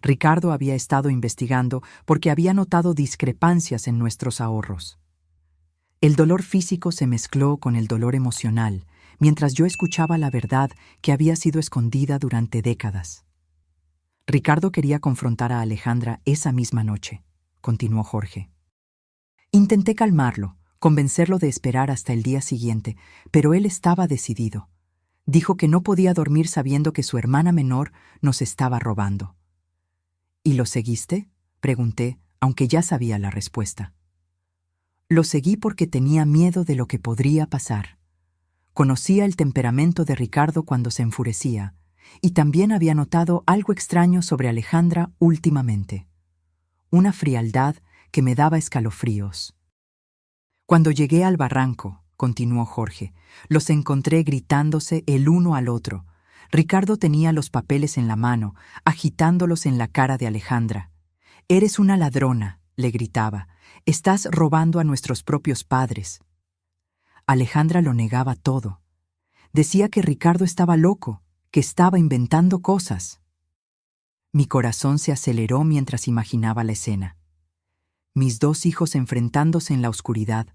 Ricardo había estado investigando porque había notado discrepancias en nuestros ahorros. El dolor físico se mezcló con el dolor emocional, mientras yo escuchaba la verdad que había sido escondida durante décadas. Ricardo quería confrontar a Alejandra esa misma noche, continuó Jorge. Intenté calmarlo, convencerlo de esperar hasta el día siguiente, pero él estaba decidido. Dijo que no podía dormir sabiendo que su hermana menor nos estaba robando. «¿Y lo seguiste?», pregunté, aunque ya sabía la respuesta. Lo seguí porque tenía miedo de lo que podría pasar. Conocía el temperamento de Ricardo cuando se enfurecía, y también había notado algo extraño sobre Alejandra últimamente. Una frialdad que me daba escalofríos. «Cuando llegué al barranco», continuó Jorge, «los encontré gritándose el uno al otro. Ricardo tenía los papeles en la mano, agitándolos en la cara de Alejandra. «Eres una ladrona», le gritaba. «Estás robando a nuestros propios padres». Alejandra lo negaba todo. Decía que Ricardo estaba loco, que estaba inventando cosas. Mi corazón se aceleró mientras imaginaba la escena. Mis dos hijos enfrentándose en la oscuridad,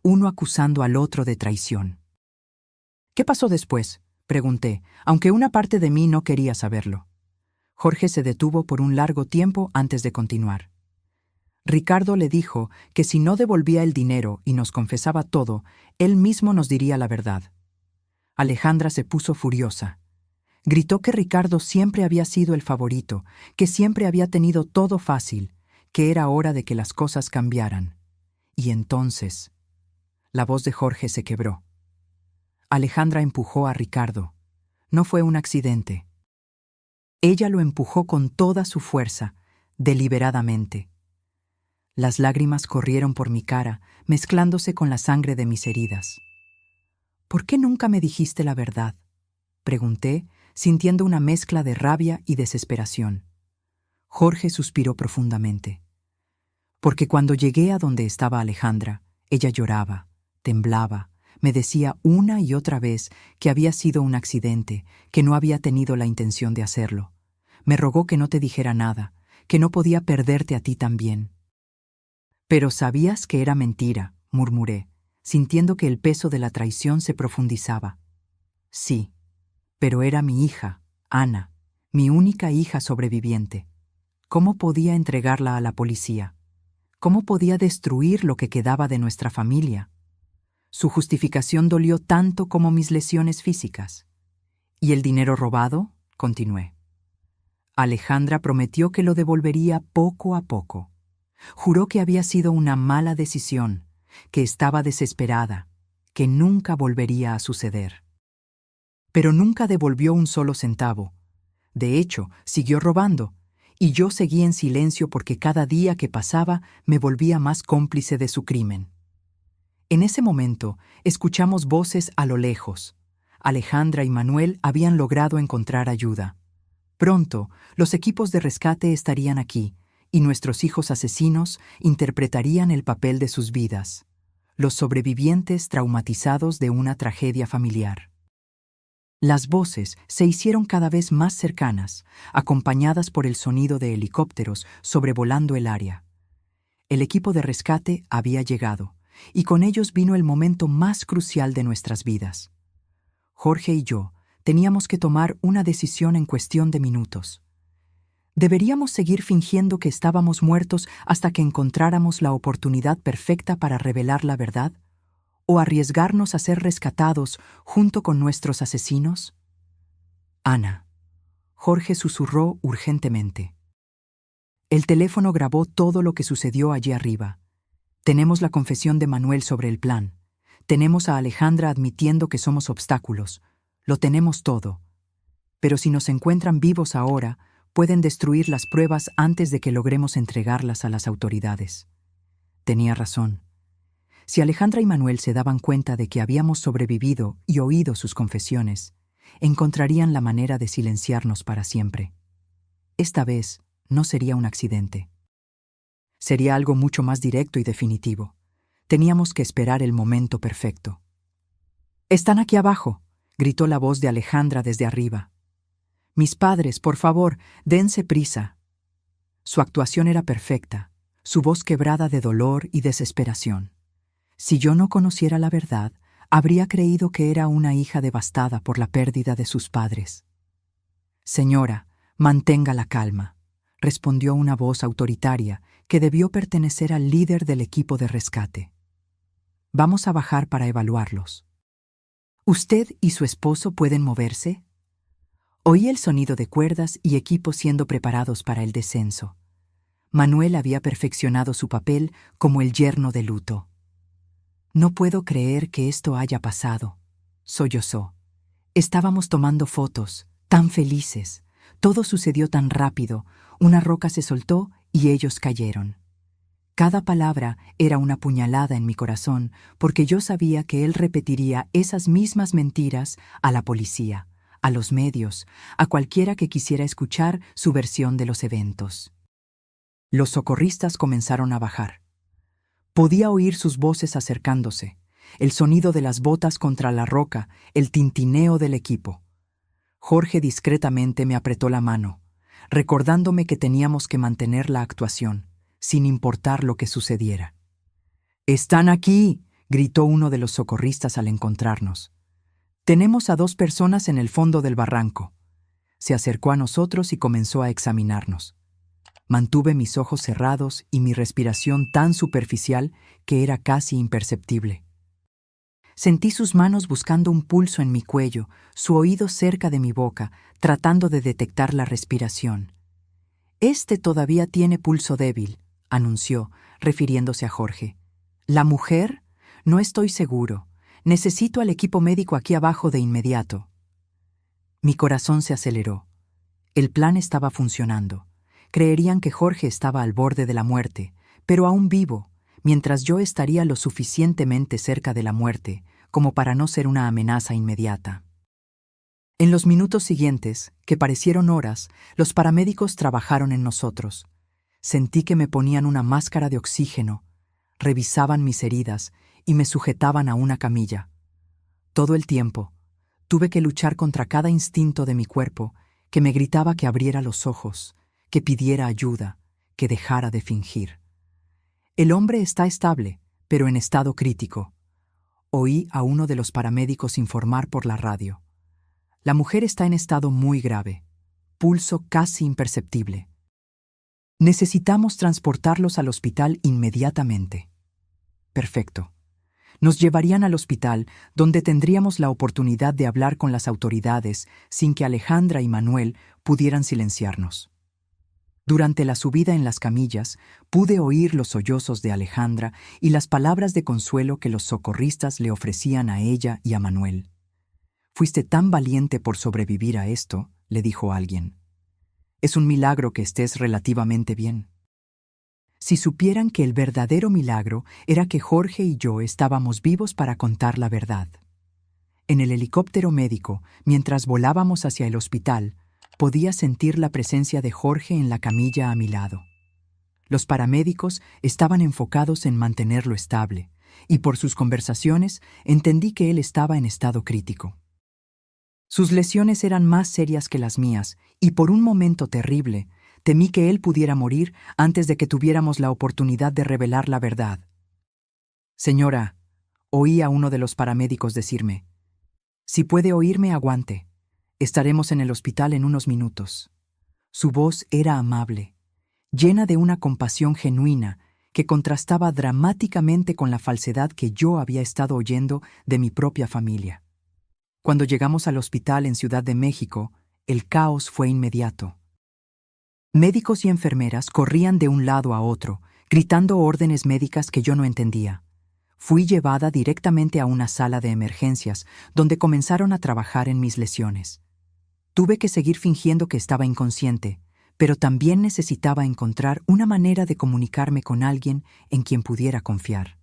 uno acusando al otro de traición. ¿Qué pasó después?, pregunté, aunque una parte de mí no quería saberlo. Jorge se detuvo por un largo tiempo antes de continuar. Ricardo le dijo que si no devolvía el dinero y nos confesaba todo, él mismo nos diría la verdad. Alejandra se puso furiosa. Gritó que Ricardo siempre había sido el favorito, que siempre había tenido todo fácil, que era hora de que las cosas cambiaran. Y entonces, la voz de Jorge se quebró. Alejandra empujó a Ricardo. No fue un accidente. Ella lo empujó con toda su fuerza, deliberadamente. Las lágrimas corrieron por mi cara, mezclándose con la sangre de mis heridas. ¿Por qué nunca me dijiste la verdad?, pregunté, sintiendo una mezcla de rabia y desesperación. Jorge suspiró profundamente. Porque cuando llegué a donde estaba Alejandra, ella lloraba, temblaba, me decía una y otra vez que había sido un accidente, que no había tenido la intención de hacerlo. Me rogó que no te dijera nada, que no podía perderte a ti también. Pero sabías que era mentira, murmuré, sintiendo que el peso de la traición se profundizaba. Sí, pero era mi hija, Ana, mi única hija sobreviviente. ¿Cómo podía entregarla a la policía? ¿Cómo podía destruir lo que quedaba de nuestra familia? Su justificación dolió tanto como mis lesiones físicas. ¿Y el dinero robado?, continué. Alejandra prometió que lo devolvería poco a poco. Juró que había sido una mala decisión, que estaba desesperada, que nunca volvería a suceder. Pero nunca devolvió un solo centavo. De hecho, siguió robando, y yo seguí en silencio porque cada día que pasaba me volvía más cómplice de su crimen. En ese momento, escuchamos voces a lo lejos. Alejandra y Manuel habían logrado encontrar ayuda. Pronto, los equipos de rescate estarían aquí, y nuestros hijos asesinos interpretarían el papel de sus vidas, los sobrevivientes traumatizados de una tragedia familiar. Las voces se hicieron cada vez más cercanas, acompañadas por el sonido de helicópteros sobrevolando el área. El equipo de rescate había llegado, y con ellos vino el momento más crucial de nuestras vidas. Jorge y yo teníamos que tomar una decisión en cuestión de minutos. ¿Deberíamos seguir fingiendo que estábamos muertos hasta que encontráramos la oportunidad perfecta para revelar la verdad? ¿O arriesgarnos a ser rescatados junto con nuestros asesinos? Ana. Jorge susurró urgentemente. El teléfono grabó todo lo que sucedió allí arriba. Tenemos la confesión de Manuel sobre el plan. Tenemos a Alejandra admitiendo que somos obstáculos. Lo tenemos todo. Pero si nos encuentran vivos ahora, pueden destruir las pruebas antes de que logremos entregarlas a las autoridades. Tenía razón. Si Alejandra y Manuel se daban cuenta de que habíamos sobrevivido y oído sus confesiones, encontrarían la manera de silenciarnos para siempre. Esta vez no sería un accidente. Sería algo mucho más directo y definitivo. Teníamos que esperar el momento perfecto. «Están aquí abajo», gritó la voz de Alejandra desde arriba. «Mis padres, por favor, dense prisa». Su actuación era perfecta, su voz quebrada de dolor y desesperación. Si yo no conociera la verdad, habría creído que era una hija devastada por la pérdida de sus padres. «Señora, mantenga la calma», respondió una voz autoritaria que debió pertenecer al líder del equipo de rescate. «Vamos a bajar para evaluarlos». «¿Usted y su esposo pueden moverse?» Oí el sonido de cuerdas y equipos siendo preparados para el descenso. Manuel había perfeccionado su papel como el yerno de luto. «No puedo creer que esto haya pasado», sollozó. «Estábamos tomando fotos, tan felices. Todo sucedió tan rápido. Una roca se soltó y ellos cayeron». Cada palabra era una puñalada en mi corazón porque yo sabía que él repetiría esas mismas mentiras a la policía, a los medios, a cualquiera que quisiera escuchar su versión de los eventos. Los socorristas comenzaron a bajar. Podía oír sus voces acercándose, el sonido de las botas contra la roca, el tintineo del equipo. Jorge discretamente me apretó la mano, recordándome que teníamos que mantener la actuación, sin importar lo que sucediera. «¡Están aquí!», gritó uno de los socorristas al encontrarnos. «Tenemos a 2 personas en el fondo del barranco». Se acercó a nosotros y comenzó a examinarnos. Mantuve mis ojos cerrados y mi respiración tan superficial que era casi imperceptible. Sentí sus manos buscando un pulso en mi cuello, su oído cerca de mi boca, tratando de detectar la respiración. «Este todavía tiene pulso débil», anunció, refiriéndose a Jorge. «¿La mujer? No estoy seguro. Necesito al equipo médico aquí abajo de inmediato». Mi corazón se aceleró. El plan estaba funcionando. Creerían que Jorge estaba al borde de la muerte, pero aún vivo, mientras yo estaría lo suficientemente cerca de la muerte como para no ser una amenaza inmediata. En los minutos siguientes, que parecieron horas, los paramédicos trabajaron en nosotros. Sentí que me ponían una máscara de oxígeno, revisaban mis heridas y me sujetaban a una camilla. Todo el tiempo, tuve que luchar contra cada instinto de mi cuerpo que me gritaba que abriera los ojos, que pidiera ayuda, que dejara de fingir. «El hombre está estable, pero en estado crítico», oí a uno de los paramédicos informar por la radio. «La mujer está en estado muy grave, pulso casi imperceptible. Necesitamos transportarlos al hospital inmediatamente». Perfecto. Nos llevarían al hospital, donde tendríamos la oportunidad de hablar con las autoridades sin que Alejandra y Manuel pudieran silenciarnos. Durante la subida en las camillas, pude oír los sollozos de Alejandra y las palabras de consuelo que los socorristas le ofrecían a ella y a Manuel. «Fuiste tan valiente por sobrevivir a esto», le dijo alguien. «Es un milagro que estés relativamente bien». Si supieran que el verdadero milagro era que Jorge y yo estábamos vivos para contar la verdad. En el helicóptero médico, mientras volábamos hacia el hospital, podía sentir la presencia de Jorge en la camilla a mi lado. Los paramédicos estaban enfocados en mantenerlo estable, y por sus conversaciones entendí que él estaba en estado crítico. Sus lesiones eran más serias que las mías, y por un momento terrible, temí que él pudiera morir antes de que tuviéramos la oportunidad de revelar la verdad. «Señora», oí a uno de los paramédicos decirme, «si puede oírme, aguante. Estaremos en el hospital en unos minutos». Su voz era amable, llena de una compasión genuina que contrastaba dramáticamente con la falsedad que yo había estado oyendo de mi propia familia. Cuando llegamos al hospital en Ciudad de México, el caos fue inmediato. Médicos y enfermeras corrían de un lado a otro, gritando órdenes médicas que yo no entendía. Fui llevada directamente a una sala de emergencias, donde comenzaron a trabajar en mis lesiones. Tuve que seguir fingiendo que estaba inconsciente, pero también necesitaba encontrar una manera de comunicarme con alguien en quien pudiera confiar.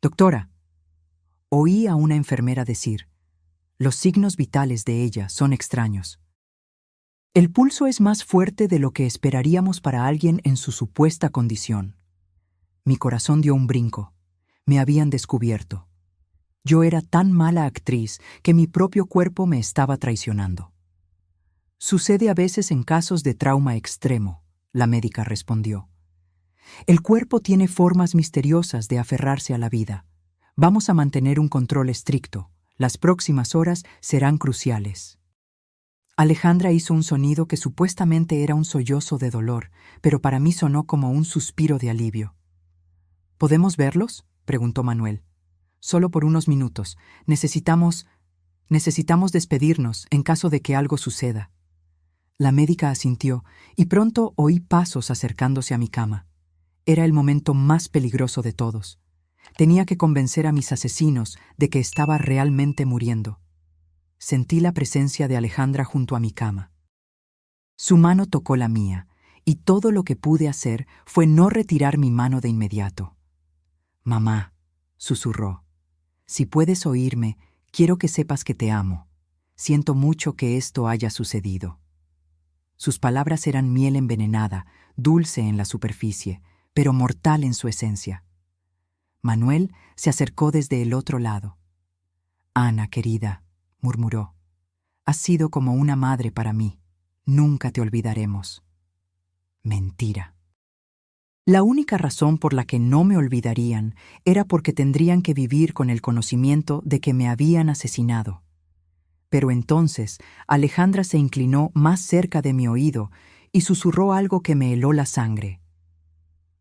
«Doctora», oí a una enfermera decir, «los signos vitales de ella son extraños. El pulso es más fuerte de lo que esperaríamos para alguien en su supuesta condición». Mi corazón dio un brinco. Me habían descubierto. Yo era tan mala actriz que mi propio cuerpo me estaba traicionando. «Sucede a veces en casos de trauma extremo», la médica respondió. «El cuerpo tiene formas misteriosas de aferrarse a la vida. Vamos a mantener un control estricto. Las próximas horas serán cruciales». Alejandra hizo un sonido que supuestamente era un sollozo de dolor, pero para mí sonó como un suspiro de alivio. «¿Podemos verlos?», preguntó Manuel. «Solo por unos minutos. Necesitamos despedirnos en caso de que algo suceda». La médica asintió, y pronto oí pasos acercándose a mi cama. Era el momento más peligroso de todos. Tenía que convencer a mis asesinos de que estaba realmente muriendo. Sentí la presencia de Alejandra junto a mi cama. Su mano tocó la mía, y todo lo que pude hacer fue no retirar mi mano de inmediato. «Mamá», susurró, «si puedes oírme, quiero que sepas que te amo. Siento mucho que esto haya sucedido». Sus palabras eran miel envenenada, dulce en la superficie, pero mortal en su esencia. Manuel se acercó desde el otro lado. «Ana, querida», murmuró, «has sido como una madre para mí. Nunca te olvidaremos». Mentira. La única razón por la que no me olvidarían era porque tendrían que vivir con el conocimiento de que me habían asesinado. Pero entonces Alejandra se inclinó más cerca de mi oído y susurró algo que me heló la sangre.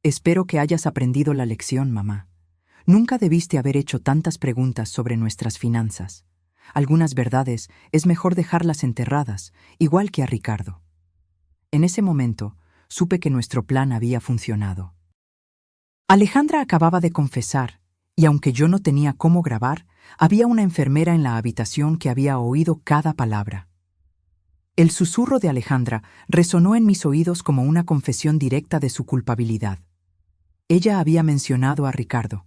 Espero que hayas aprendido la lección, mamá. Nunca debiste haber hecho tantas preguntas sobre nuestras finanzas. Algunas verdades es mejor dejarlas enterradas, igual que a Ricardo. En ese momento, supe que nuestro plan había funcionado. Alejandra acababa de confesar, y aunque yo no tenía cómo grabar, había una enfermera en la habitación que había oído cada palabra. El susurro de Alejandra resonó en mis oídos como una confesión directa de su culpabilidad. Ella había mencionado a Ricardo.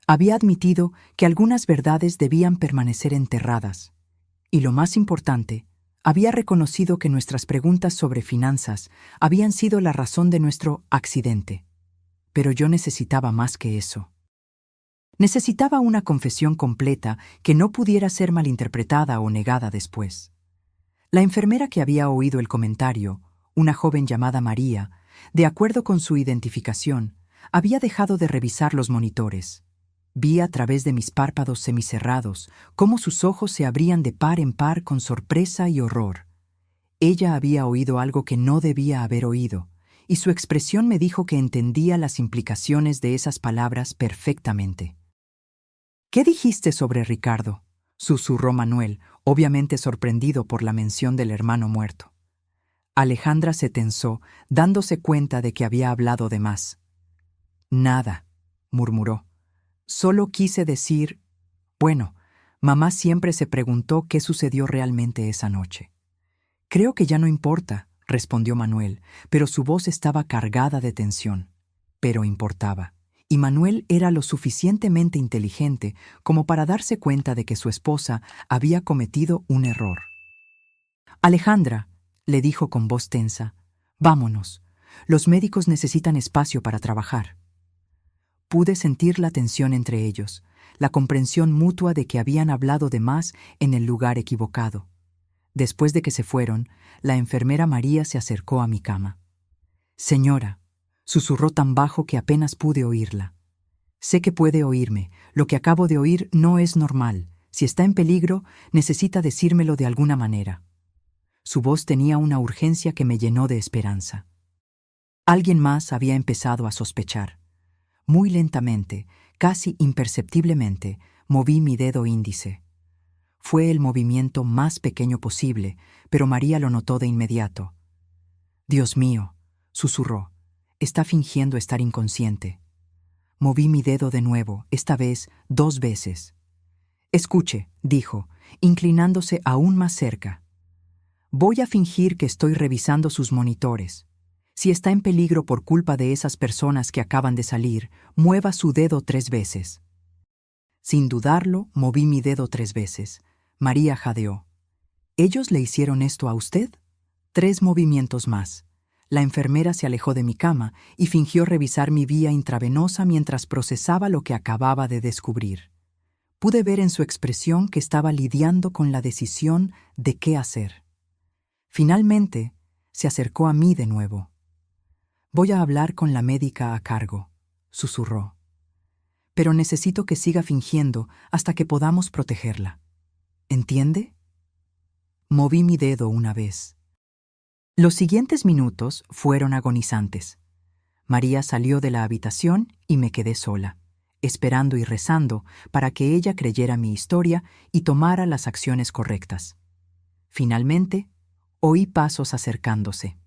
Había admitido que algunas verdades debían permanecer enterradas. Y lo más importante, había reconocido que nuestras preguntas sobre finanzas habían sido la razón de nuestro accidente. Pero yo necesitaba más que eso. Necesitaba una confesión completa que no pudiera ser malinterpretada o negada después. La enfermera que había oído el comentario, una joven llamada María, de acuerdo con su identificación, había dejado de revisar los monitores. Vi a través de mis párpados semicerrados cómo sus ojos se abrían de par en par con sorpresa y horror. Ella había oído algo que no debía haber oído, y su expresión me dijo que entendía las implicaciones de esas palabras perfectamente. «¿Qué dijiste sobre Ricardo?», susurró Manuel, obviamente sorprendido por la mención del hermano muerto. Alejandra se tensó, dándose cuenta de que había hablado de más. «Nada», murmuró. «Solo quise decir... Bueno, mamá siempre se preguntó qué sucedió realmente esa noche». «Creo que ya no importa», respondió Manuel, pero su voz estaba cargada de tensión. Pero importaba, y Manuel era lo suficientemente inteligente como para darse cuenta de que su esposa había cometido un error. «Alejandra», le dijo con voz tensa, «vámonos. Los médicos necesitan espacio para trabajar». Pude sentir la tensión entre ellos, la comprensión mutua de que habían hablado de más en el lugar equivocado. Después de que se fueron, la enfermera María se acercó a mi cama. «Señora», susurró tan bajo que apenas pude oírla. «Sé que puede oírme. Lo que acabo de oír no es normal. Si está en peligro, necesita decírmelo de alguna manera». Su voz tenía una urgencia que me llenó de esperanza. Alguien más había empezado a sospechar. Muy lentamente, casi imperceptiblemente, moví mi dedo índice. Fue el movimiento más pequeño posible, pero María lo notó de inmediato. «Dios mío», susurró, «está fingiendo estar inconsciente». Moví mi dedo de nuevo, esta vez 2 veces. «Escuche», dijo, inclinándose aún más cerca. «Voy a fingir que estoy revisando sus monitores. Si está en peligro por culpa de esas personas que acaban de salir, mueva su dedo 3 veces». Sin dudarlo, moví mi dedo 3 veces. María jadeó. «¿Ellos le hicieron esto a usted?». 3 movimientos más. La enfermera se alejó de mi cama y fingió revisar mi vía intravenosa mientras procesaba lo que acababa de descubrir. Pude ver en su expresión que estaba lidiando con la decisión de qué hacer. Finalmente, se acercó a mí de nuevo. «Voy a hablar con la médica a cargo», susurró. «Pero necesito que siga fingiendo hasta que podamos protegerla. ¿Entiende?». Moví mi dedo una vez. Los siguientes minutos fueron agonizantes. María salió de la habitación y me quedé sola, esperando y rezando para que ella creyera mi historia y tomara las acciones correctas. Finalmente, oí pasos acercándose.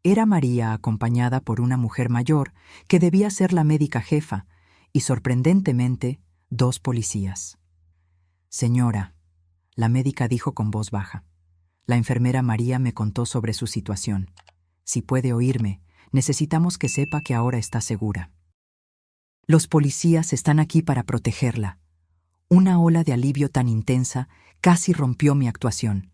Era María acompañada por una mujer mayor que debía ser la médica jefa y, sorprendentemente, 2 policías. «Señora», la médica dijo con voz baja. La enfermera María me contó sobre su situación. «Si puede oírme, necesitamos que sepa que ahora está segura. Los policías están aquí para protegerla». Una ola de alivio tan intensa casi rompió mi actuación.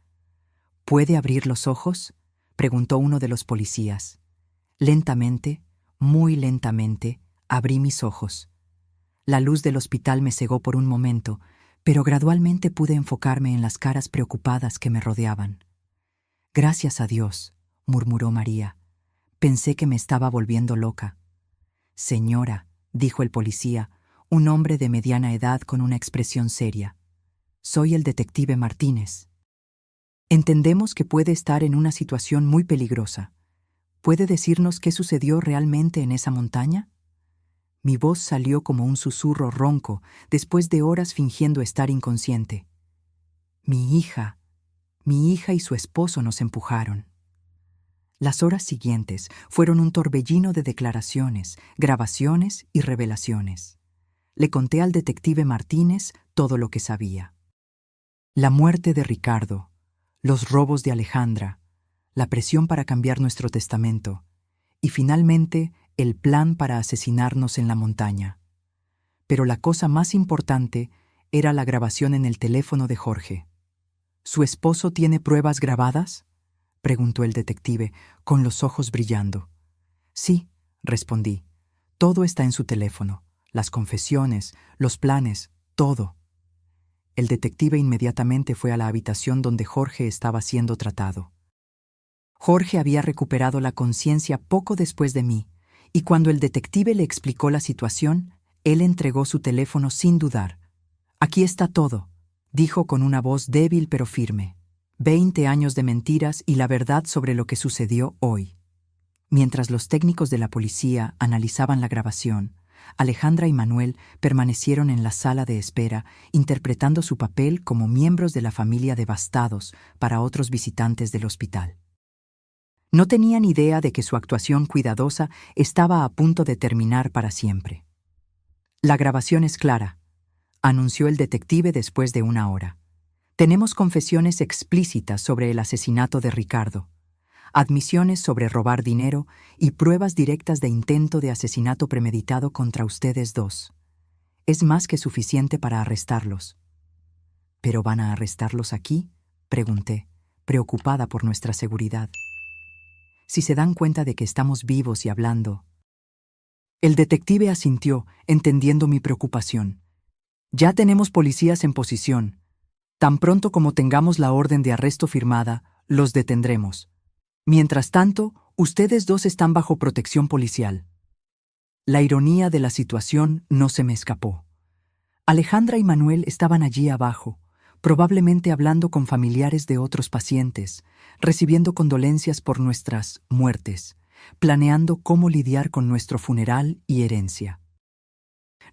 «¿Puede abrir los ojos?», preguntó uno de los policías. Lentamente, muy lentamente, abrí mis ojos. La luz del hospital me cegó por un momento, pero gradualmente pude enfocarme en las caras preocupadas que me rodeaban. «Gracias a Dios», murmuró María. «Pensé que me estaba volviendo loca». Señora, dijo el policía, un hombre de mediana edad con una expresión seria. Soy el detective Martínez. Entendemos que puede estar en una situación muy peligrosa. ¿Puede decirnos qué sucedió realmente en esa montaña? Mi voz salió como un susurro ronco después de horas fingiendo estar inconsciente. Mi hija y su esposo nos empujaron. Las horas siguientes fueron un torbellino de declaraciones, grabaciones y revelaciones. Le conté al detective Martínez todo lo que sabía. La muerte de Ricardo, los robos de Alejandra, la presión para cambiar nuestro testamento y finalmente el plan para asesinarnos en la montaña. Pero la cosa más importante era la grabación en el teléfono de Jorge. ¿Su esposo tiene pruebas grabadas?, preguntó el detective, con los ojos brillando. Sí, respondí. Todo está en su teléfono. Las confesiones, los planes, todo. El detective inmediatamente fue a la habitación donde Jorge estaba siendo tratado. Jorge había recuperado la conciencia poco después de mí, y cuando el detective le explicó la situación, él entregó su teléfono sin dudar. Aquí está todo, dijo con una voz débil pero firme. 20 años de mentiras y la verdad sobre lo que sucedió hoy. Mientras los técnicos de la policía analizaban la grabación, Alejandra y Manuel permanecieron en la sala de espera, interpretando su papel como miembros de la familia devastados para otros visitantes del hospital. No tenían idea de que su actuación cuidadosa estaba a punto de terminar para siempre. La grabación es clara, anunció el detective después de una hora. Tenemos confesiones explícitas sobre el asesinato de Ricardo, admisiones sobre robar dinero y pruebas directas de intento de asesinato premeditado contra ustedes dos. Es más que suficiente para arrestarlos. ¿Pero van a arrestarlos aquí?, pregunté, preocupada por nuestra seguridad. Si se dan cuenta de que estamos vivos y hablando. El detective asintió, entendiendo mi preocupación. Ya tenemos policías en posición. Tan pronto como tengamos la orden de arresto firmada, los detendremos. Mientras tanto, ustedes dos están bajo protección policial. La ironía de la situación no se me escapó. Alejandra y Manuel estaban allí abajo, probablemente hablando con familiares de otros pacientes, recibiendo condolencias por nuestras muertes, planeando cómo lidiar con nuestro funeral y herencia.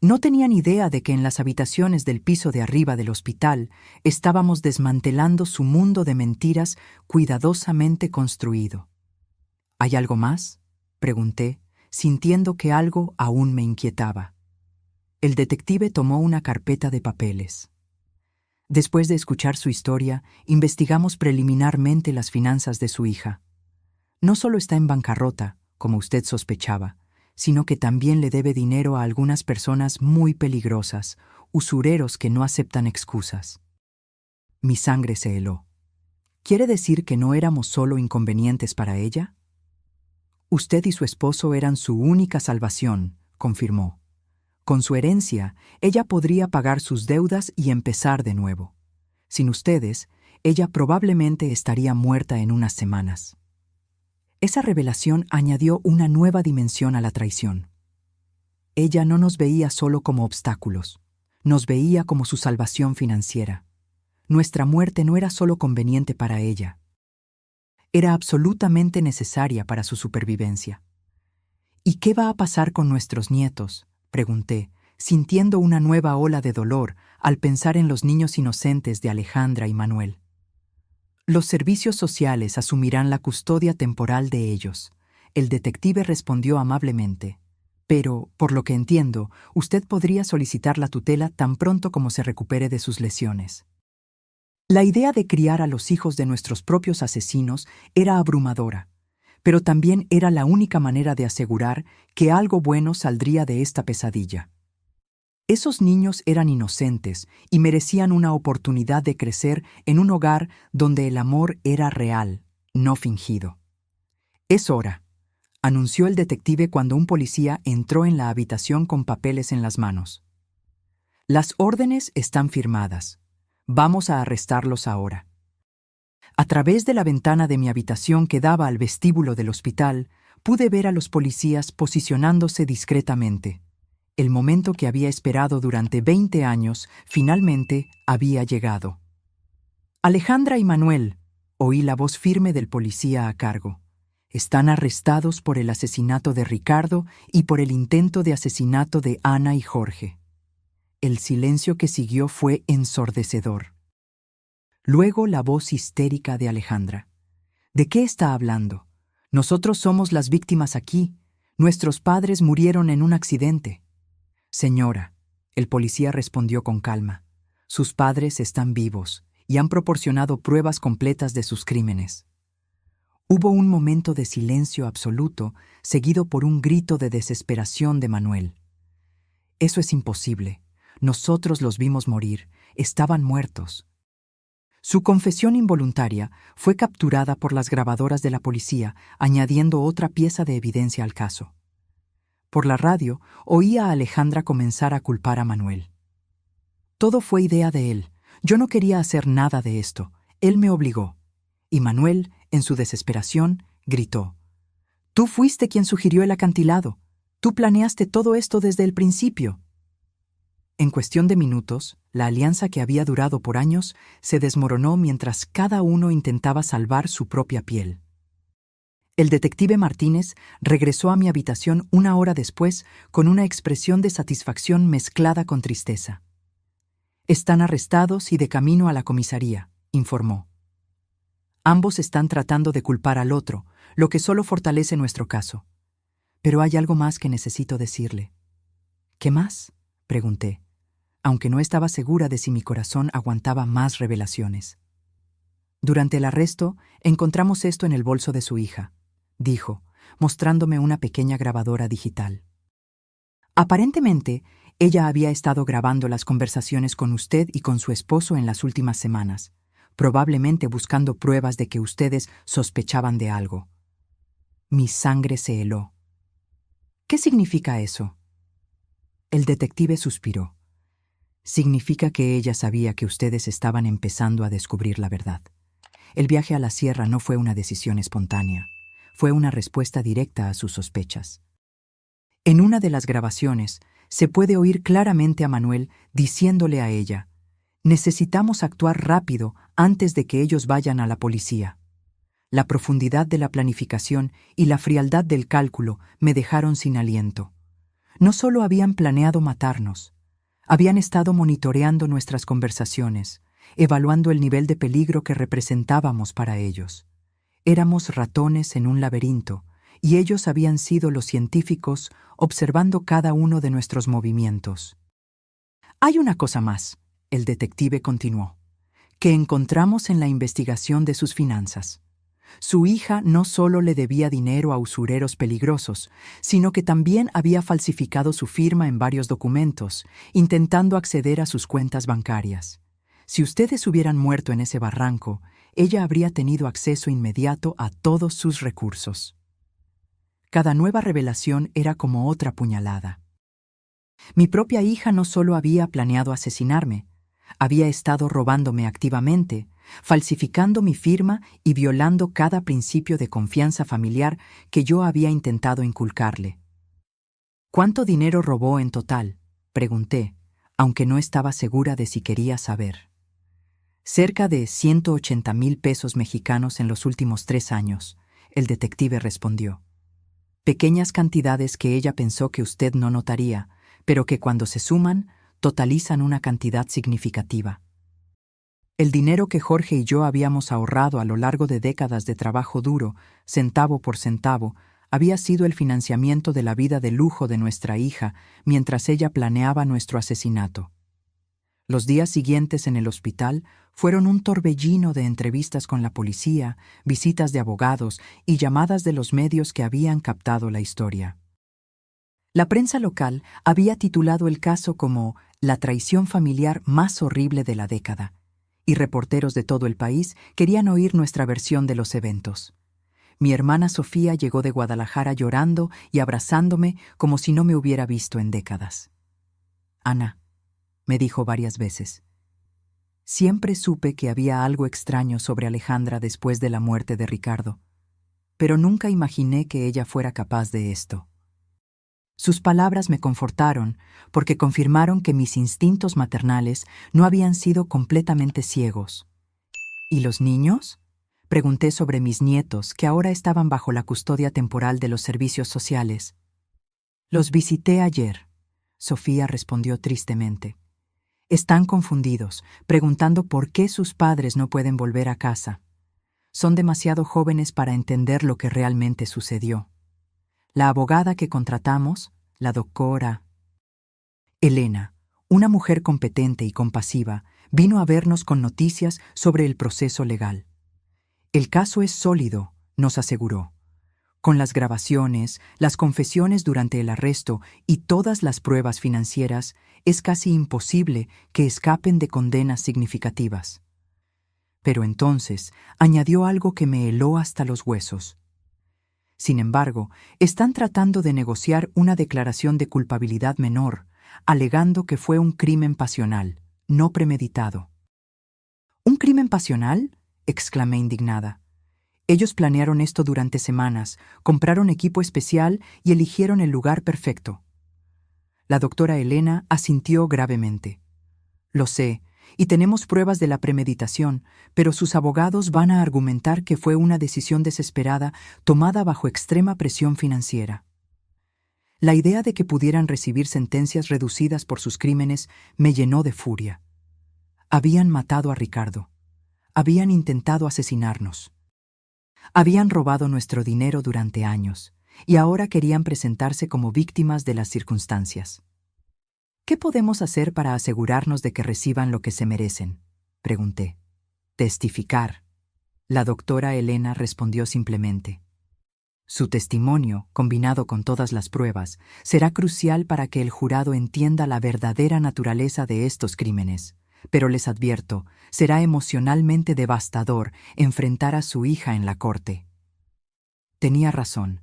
No tenían idea de que en las habitaciones del piso de arriba del hospital estábamos desmantelando su mundo de mentiras cuidadosamente construido. ¿Hay algo más?, pregunté, sintiendo que algo aún me inquietaba. El detective tomó una carpeta de papeles. Después de escuchar su historia, investigamos preliminarmente las finanzas de su hija. No solo está en bancarrota, como usted sospechaba, sino que también le debe dinero a algunas personas muy peligrosas, usureros que no aceptan excusas. Mi sangre se heló. ¿Quiere decir que no éramos solo inconvenientes para ella? Usted y su esposo eran su única salvación, confirmó. Con su herencia, ella podría pagar sus deudas y empezar de nuevo. Sin ustedes, ella probablemente estaría muerta en unas semanas. Esa revelación añadió una nueva dimensión a la traición. Ella no nos veía solo como obstáculos, nos veía como su salvación financiera. Nuestra muerte no era solo conveniente para ella, era absolutamente necesaria para su supervivencia. ¿Y qué va a pasar con nuestros nietos?, pregunté, sintiendo una nueva ola de dolor al pensar en los niños inocentes de Alejandra y Manuel. Los servicios sociales asumirán la custodia temporal de ellos. El detective respondió amablemente. Pero, por lo que entiendo, usted podría solicitar la tutela tan pronto como se recupere de sus lesiones. La idea de criar a los hijos de nuestros propios asesinos era abrumadora, pero también era la única manera de asegurar que algo bueno saldría de esta pesadilla. Esos niños eran inocentes y merecían una oportunidad de crecer en un hogar donde el amor era real, no fingido. Es hora, anunció el detective cuando un policía entró en la habitación con papeles en las manos. Las órdenes están firmadas. Vamos a arrestarlos ahora. A través de la ventana de mi habitación que daba al vestíbulo del hospital, pude ver a los policías posicionándose discretamente. El momento que había esperado durante 20 años finalmente había llegado. Alejandra y Manuel, oí la voz firme del policía a cargo. Están arrestados por el asesinato de Ricardo y por el intento de asesinato de Ana y Jorge. El silencio que siguió fue ensordecedor. Luego la voz histérica de Alejandra. ¿De qué está hablando? Nosotros somos las víctimas aquí. Nuestros padres murieron en un accidente. Señora, el policía respondió con calma. Sus padres están vivos y han proporcionado pruebas completas de sus crímenes. Hubo un momento de silencio absoluto, seguido por un grito de desesperación de Manuel. Eso es imposible. Nosotros los vimos morir. Estaban muertos. Su confesión involuntaria fue capturada por las grabadoras de la policía, añadiendo otra pieza de evidencia al caso. Por la radio, oí a Alejandra comenzar a culpar a Manuel. Todo fue idea de él. Yo no quería hacer nada de esto. Él me obligó. Y Manuel, en su desesperación, gritó. Tú fuiste quien sugirió el acantilado. Tú planeaste todo esto desde el principio. En cuestión de minutos, la alianza que había durado por años se desmoronó mientras cada uno intentaba salvar su propia piel. El detective Martínez regresó a mi habitación 1 hora después con una expresión de satisfacción mezclada con tristeza. Están arrestados y de camino a la comisaría, informó. Ambos están tratando de culpar al otro, lo que solo fortalece nuestro caso. Pero hay algo más que necesito decirle. ¿Qué más?, pregunté, aunque no estaba segura de si mi corazón aguantaba más revelaciones. Durante el arresto, encontramos esto en el bolso de su hija, dijo, mostrándome una pequeña grabadora digital. Aparentemente, ella había estado grabando las conversaciones con usted y con su esposo en las últimas semanas, probablemente buscando pruebas de que ustedes sospechaban de algo. Mi sangre se heló. ¿Qué significa eso? El detective suspiró. Significa que ella sabía que ustedes estaban empezando a descubrir la verdad. El viaje a la sierra no fue una decisión espontánea, fue una respuesta directa a sus sospechas. En una de las grabaciones, se puede oír claramente a Manuel diciéndole a ella, necesitamos actuar rápido antes de que ellos vayan a la policía. La profundidad de la planificación y la frialdad del cálculo me dejaron sin aliento. No solo habían planeado matarnos, habían estado monitoreando nuestras conversaciones, evaluando el nivel de peligro que representábamos para ellos. Éramos ratones en un laberinto, y ellos habían sido los científicos observando cada uno de nuestros movimientos. Hay una cosa más, el detective continuó, que encontramos en la investigación de sus finanzas. Su hija no solo le debía dinero a usureros peligrosos, sino que también había falsificado su firma en varios documentos, intentando acceder a sus cuentas bancarias. Si ustedes hubieran muerto en ese barranco, ella habría tenido acceso inmediato a todos sus recursos. Cada nueva revelación era como otra puñalada. Mi propia hija no solo había planeado asesinarme, había estado robándome activamente, falsificando mi firma y violando cada principio de confianza familiar que yo había intentado inculcarle. ¿Cuánto dinero robó en total?, pregunté, aunque no estaba segura de si quería saber. Cerca de 180,000 pesos mexicanos en los últimos 3 años, el detective respondió. Pequeñas cantidades que ella pensó que usted no notaría, pero que cuando se suman, totalizan una cantidad significativa. El dinero que Jorge y yo habíamos ahorrado a lo largo de décadas de trabajo duro, centavo por centavo, había sido el financiamiento de la vida de lujo de nuestra hija mientras ella planeaba nuestro asesinato. Los días siguientes en el hospital fueron un torbellino de entrevistas con la policía, visitas de abogados y llamadas de los medios que habían captado la historia. La prensa local había titulado el caso como «La traición familiar más horrible de la década», y reporteros de todo el país querían oír nuestra versión de los eventos. Mi hermana Sofía llegó de Guadalajara llorando y abrazándome como si no me hubiera visto en décadas. «Ana», me dijo varias veces. Siempre supe que había algo extraño sobre Alejandra después de la muerte de Ricardo. pero nunca imaginé que ella fuera capaz de esto. Sus palabras me confortaron porque confirmaron que mis instintos maternales no habían sido completamente ciegos. ¿Y los niños? Pregunté sobre mis nietos, que ahora estaban bajo la custodia temporal de los servicios sociales. Los visité ayer, Sofía respondió tristemente. Están confundidos, preguntando por qué sus padres no pueden volver a casa. Son demasiado jóvenes para entender lo que realmente sucedió. La abogada que contratamos, la doctora Elena, una mujer competente y compasiva, vino a vernos con noticias sobre el proceso legal. El caso es sólido, nos aseguró. Con las grabaciones, las confesiones durante el arresto y todas las pruebas financieras, es casi imposible que escapen de condenas significativas. Pero entonces añadió algo que me heló hasta los huesos. Sin embargo, están tratando de negociar una declaración de culpabilidad menor, alegando que fue un crimen pasional, no premeditado. ¿Un crimen pasional?, exclamé indignada. Ellos planearon esto durante semanas, compraron equipo especial y eligieron el lugar perfecto. La doctora Elena asintió gravemente. Lo sé, y tenemos pruebas de la premeditación, pero sus abogados van a argumentar que fue una decisión desesperada tomada bajo extrema presión financiera. La idea de que pudieran recibir sentencias reducidas por sus crímenes me llenó de furia. Habían matado a Ricardo. Habían intentado asesinarnos. Habían robado nuestro dinero durante años, y ahora querían presentarse como víctimas de las circunstancias. ¿Qué podemos hacer para asegurarnos de que reciban lo que se merecen?, pregunté. Testificar. La doctora Elena respondió simplemente. Su testimonio, combinado con todas las pruebas, será crucial para que el jurado entienda la verdadera naturaleza de estos crímenes. Pero les advierto, será emocionalmente devastador enfrentar a su hija en la corte. Tenía razón.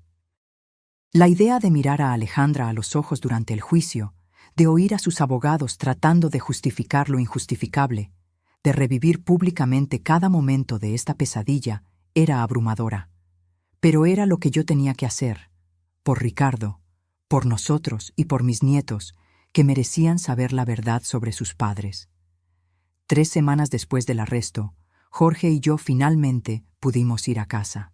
La idea de mirar a Alejandra a los ojos durante el juicio, de oír a sus abogados tratando de justificar lo injustificable, de revivir públicamente cada momento de esta pesadilla, era abrumadora. Pero era lo que yo tenía que hacer, por Ricardo, por nosotros y por mis nietos, que merecían saber la verdad sobre sus padres. 3 semanas después del arresto, Jorge y yo finalmente pudimos ir a casa.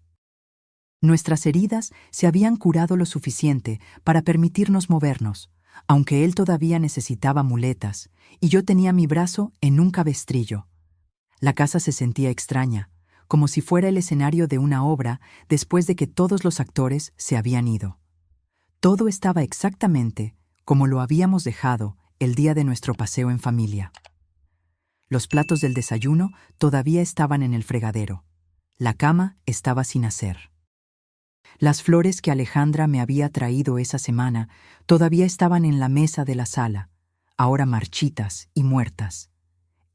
Nuestras heridas se habían curado lo suficiente para permitirnos movernos, aunque él todavía necesitaba muletas, y yo tenía mi brazo en un cabestrillo. La casa se sentía extraña, como si fuera el escenario de una obra después de que todos los actores se habían ido. Todo estaba exactamente como lo habíamos dejado el día de nuestro paseo en familia. Los platos del desayuno todavía estaban en el fregadero. La cama estaba sin hacer. Las flores que Alejandra me había traído esa semana todavía estaban en la mesa de la sala, ahora marchitas y muertas.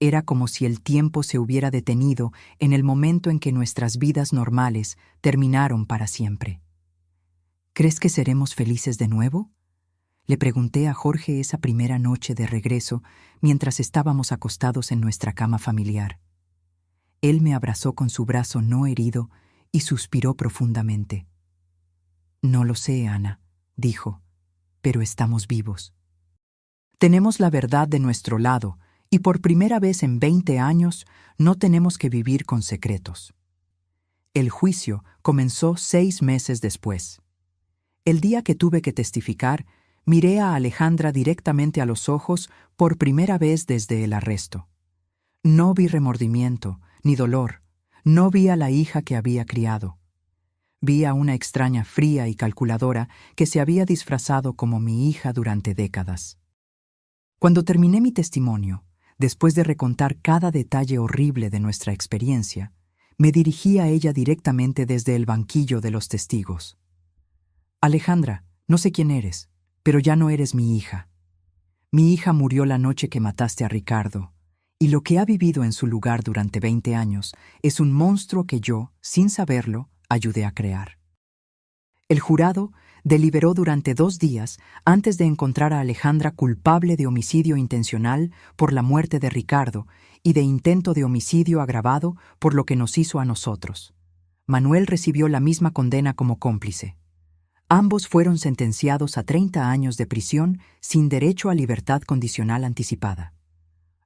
Era como si el tiempo se hubiera detenido en el momento en que nuestras vidas normales terminaron para siempre. ¿Crees que seremos felices de nuevo?, le pregunté a Jorge esa primera noche de regreso mientras estábamos acostados en nuestra cama familiar. Él me abrazó con su brazo no herido y suspiró profundamente. No lo sé, Ana, dijo, pero estamos vivos. Tenemos la verdad de nuestro lado y por primera vez en 20 años no tenemos que vivir con secretos. El juicio comenzó 6 meses después. El día que tuve que testificar, miré a Alejandra directamente a los ojos por primera vez desde el arresto. No vi remordimiento, ni dolor. No vi a la hija que había criado. Vi a una extraña fría y calculadora que se había disfrazado como mi hija durante décadas. Cuando terminé mi testimonio, después de recontar cada detalle horrible de nuestra experiencia, me dirigí a ella directamente desde el banquillo de los testigos. Alejandra, no sé quién eres, pero ya no eres mi hija. Mi hija murió la noche que mataste a Ricardo, y lo que ha vivido en su lugar durante 20 años es un monstruo que yo, sin saberlo, ayudé a crear. El jurado deliberó durante 2 días antes de encontrar a Alejandra culpable de homicidio intencional por la muerte de Ricardo y de intento de homicidio agravado por lo que nos hizo a nosotros. Manuel recibió la misma condena como cómplice. Ambos fueron sentenciados a 30 años de prisión sin derecho a libertad condicional anticipada.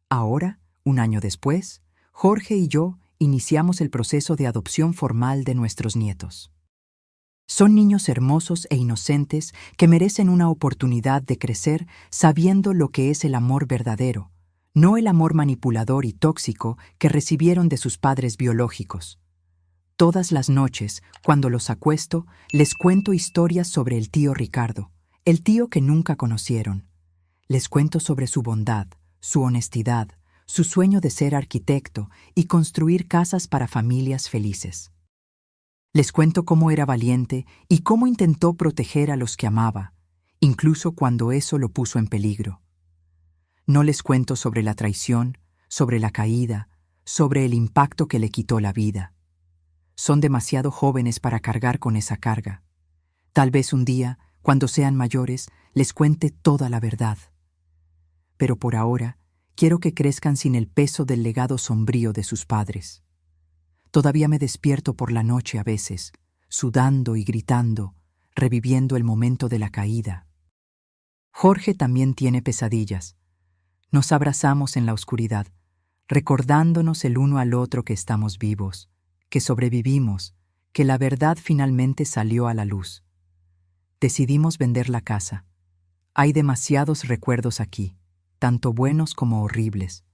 Ahora, un año después, Jorge y yo iniciamos el proceso de adopción formal de nuestros nietos. Son niños hermosos e inocentes que merecen una oportunidad de crecer sabiendo lo que es el amor verdadero, no el amor manipulador y tóxico que recibieron de sus padres biológicos. Todas las noches, cuando los acuesto, les cuento historias sobre el tío Ricardo, el tío que nunca conocieron. Les cuento sobre su bondad, su honestidad, su sueño de ser arquitecto y construir casas para familias felices. Les cuento cómo era valiente y cómo intentó proteger a los que amaba, incluso cuando eso lo puso en peligro. No les cuento sobre la traición, sobre la caída, sobre el impacto que le quitó la vida. Son demasiado jóvenes para cargar con esa carga. Tal vez un día, cuando sean mayores, les cuente toda la verdad. Pero por ahora, quiero que crezcan sin el peso del legado sombrío de sus padres. Todavía me despierto por la noche a veces, sudando y gritando, reviviendo el momento de la caída. Jorge también tiene pesadillas. Nos abrazamos en la oscuridad, recordándonos el uno al otro que estamos vivos, que sobrevivimos, que la verdad finalmente salió a la luz. Decidimos vender la casa. Hay demasiados recuerdos aquí, tanto buenos como horribles.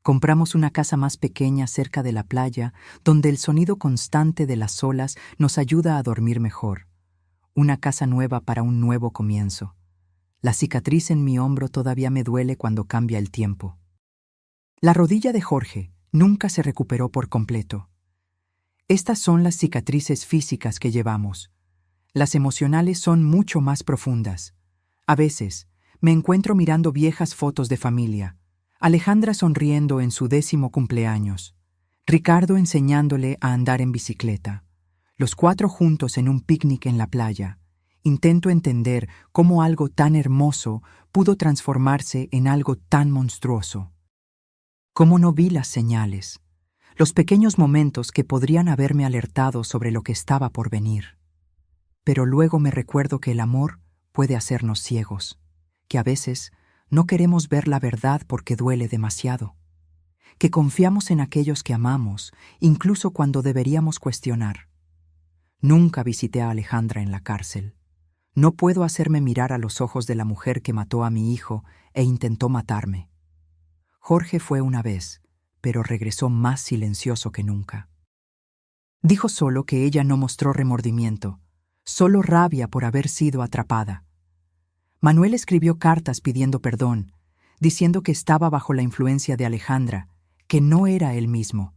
Compramos una casa más pequeña cerca de la playa, donde el sonido constante de las olas nos ayuda a dormir mejor. Una casa nueva para un nuevo comienzo. La cicatriz en mi hombro todavía me duele cuando cambia el tiempo. La rodilla de Jorge nunca se recuperó por completo. Estas son las cicatrices físicas que llevamos. Las emocionales son mucho más profundas. A veces, me encuentro mirando viejas fotos de familia. Alejandra sonriendo en su 10º cumpleaños. Ricardo enseñándole a andar en bicicleta. Los 4 juntos en un picnic en la playa. Intento entender cómo algo tan hermoso pudo transformarse en algo tan monstruoso. Cómo no vi las señales, los pequeños momentos que podrían haberme alertado sobre lo que estaba por venir. Pero luego me recuerdo que el amor puede hacernos ciegos, que a veces no queremos ver la verdad porque duele demasiado, que confiamos en aquellos que amamos, incluso cuando deberíamos cuestionar. Nunca visité a Alejandra en la cárcel. No puedo hacerme mirar a los ojos de la mujer que mató a mi hijo e intentó matarme. Jorge fue una vez, pero regresó más silencioso que nunca. Dijo solo que ella no mostró remordimiento, solo rabia por haber sido atrapada. Manuel escribió cartas pidiendo perdón, diciendo que estaba bajo la influencia de Alejandra, que no era él mismo.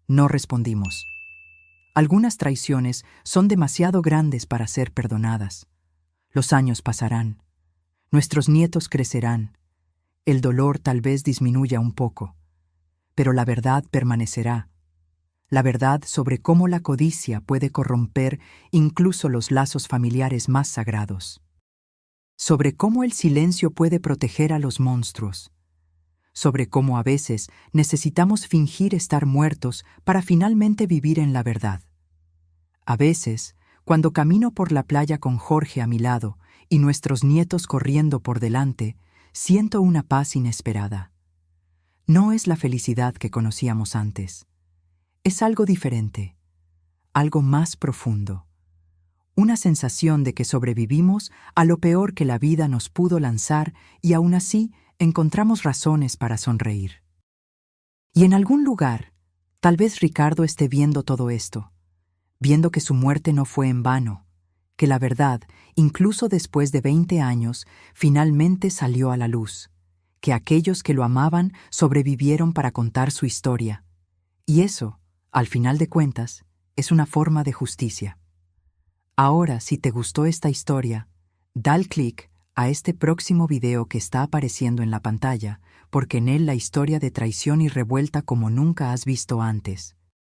No respondimos. Algunas traiciones son demasiado grandes para ser perdonadas. Los años pasarán. Nuestros nietos crecerán. El dolor tal vez disminuya un poco. Pero la verdad permanecerá. La verdad sobre cómo la codicia puede corromper incluso los lazos familiares más sagrados. Sobre cómo el silencio puede proteger a los monstruos. Sobre cómo a veces necesitamos fingir estar muertos para finalmente vivir en la verdad. A veces, cuando camino por la playa con Jorge a mi lado y nuestros nietos corriendo por delante, siento una paz inesperada. No es la felicidad que conocíamos antes. Es algo diferente, algo más profundo. Una sensación de que sobrevivimos a lo peor que la vida nos pudo lanzar y aún así encontramos razones para sonreír. Y en algún lugar, tal vez Ricardo esté viendo todo esto, viendo que su muerte no fue en vano, que la verdad, incluso después de 20 años, finalmente salió a la luz, que aquellos que lo amaban sobrevivieron para contar su historia. Y eso, al final de cuentas, es una forma de justicia. Ahora, si te gustó esta historia, da clic a este próximo video que está apareciendo en la pantalla, porque en él la historia de traición y revuelta como nunca has visto antes.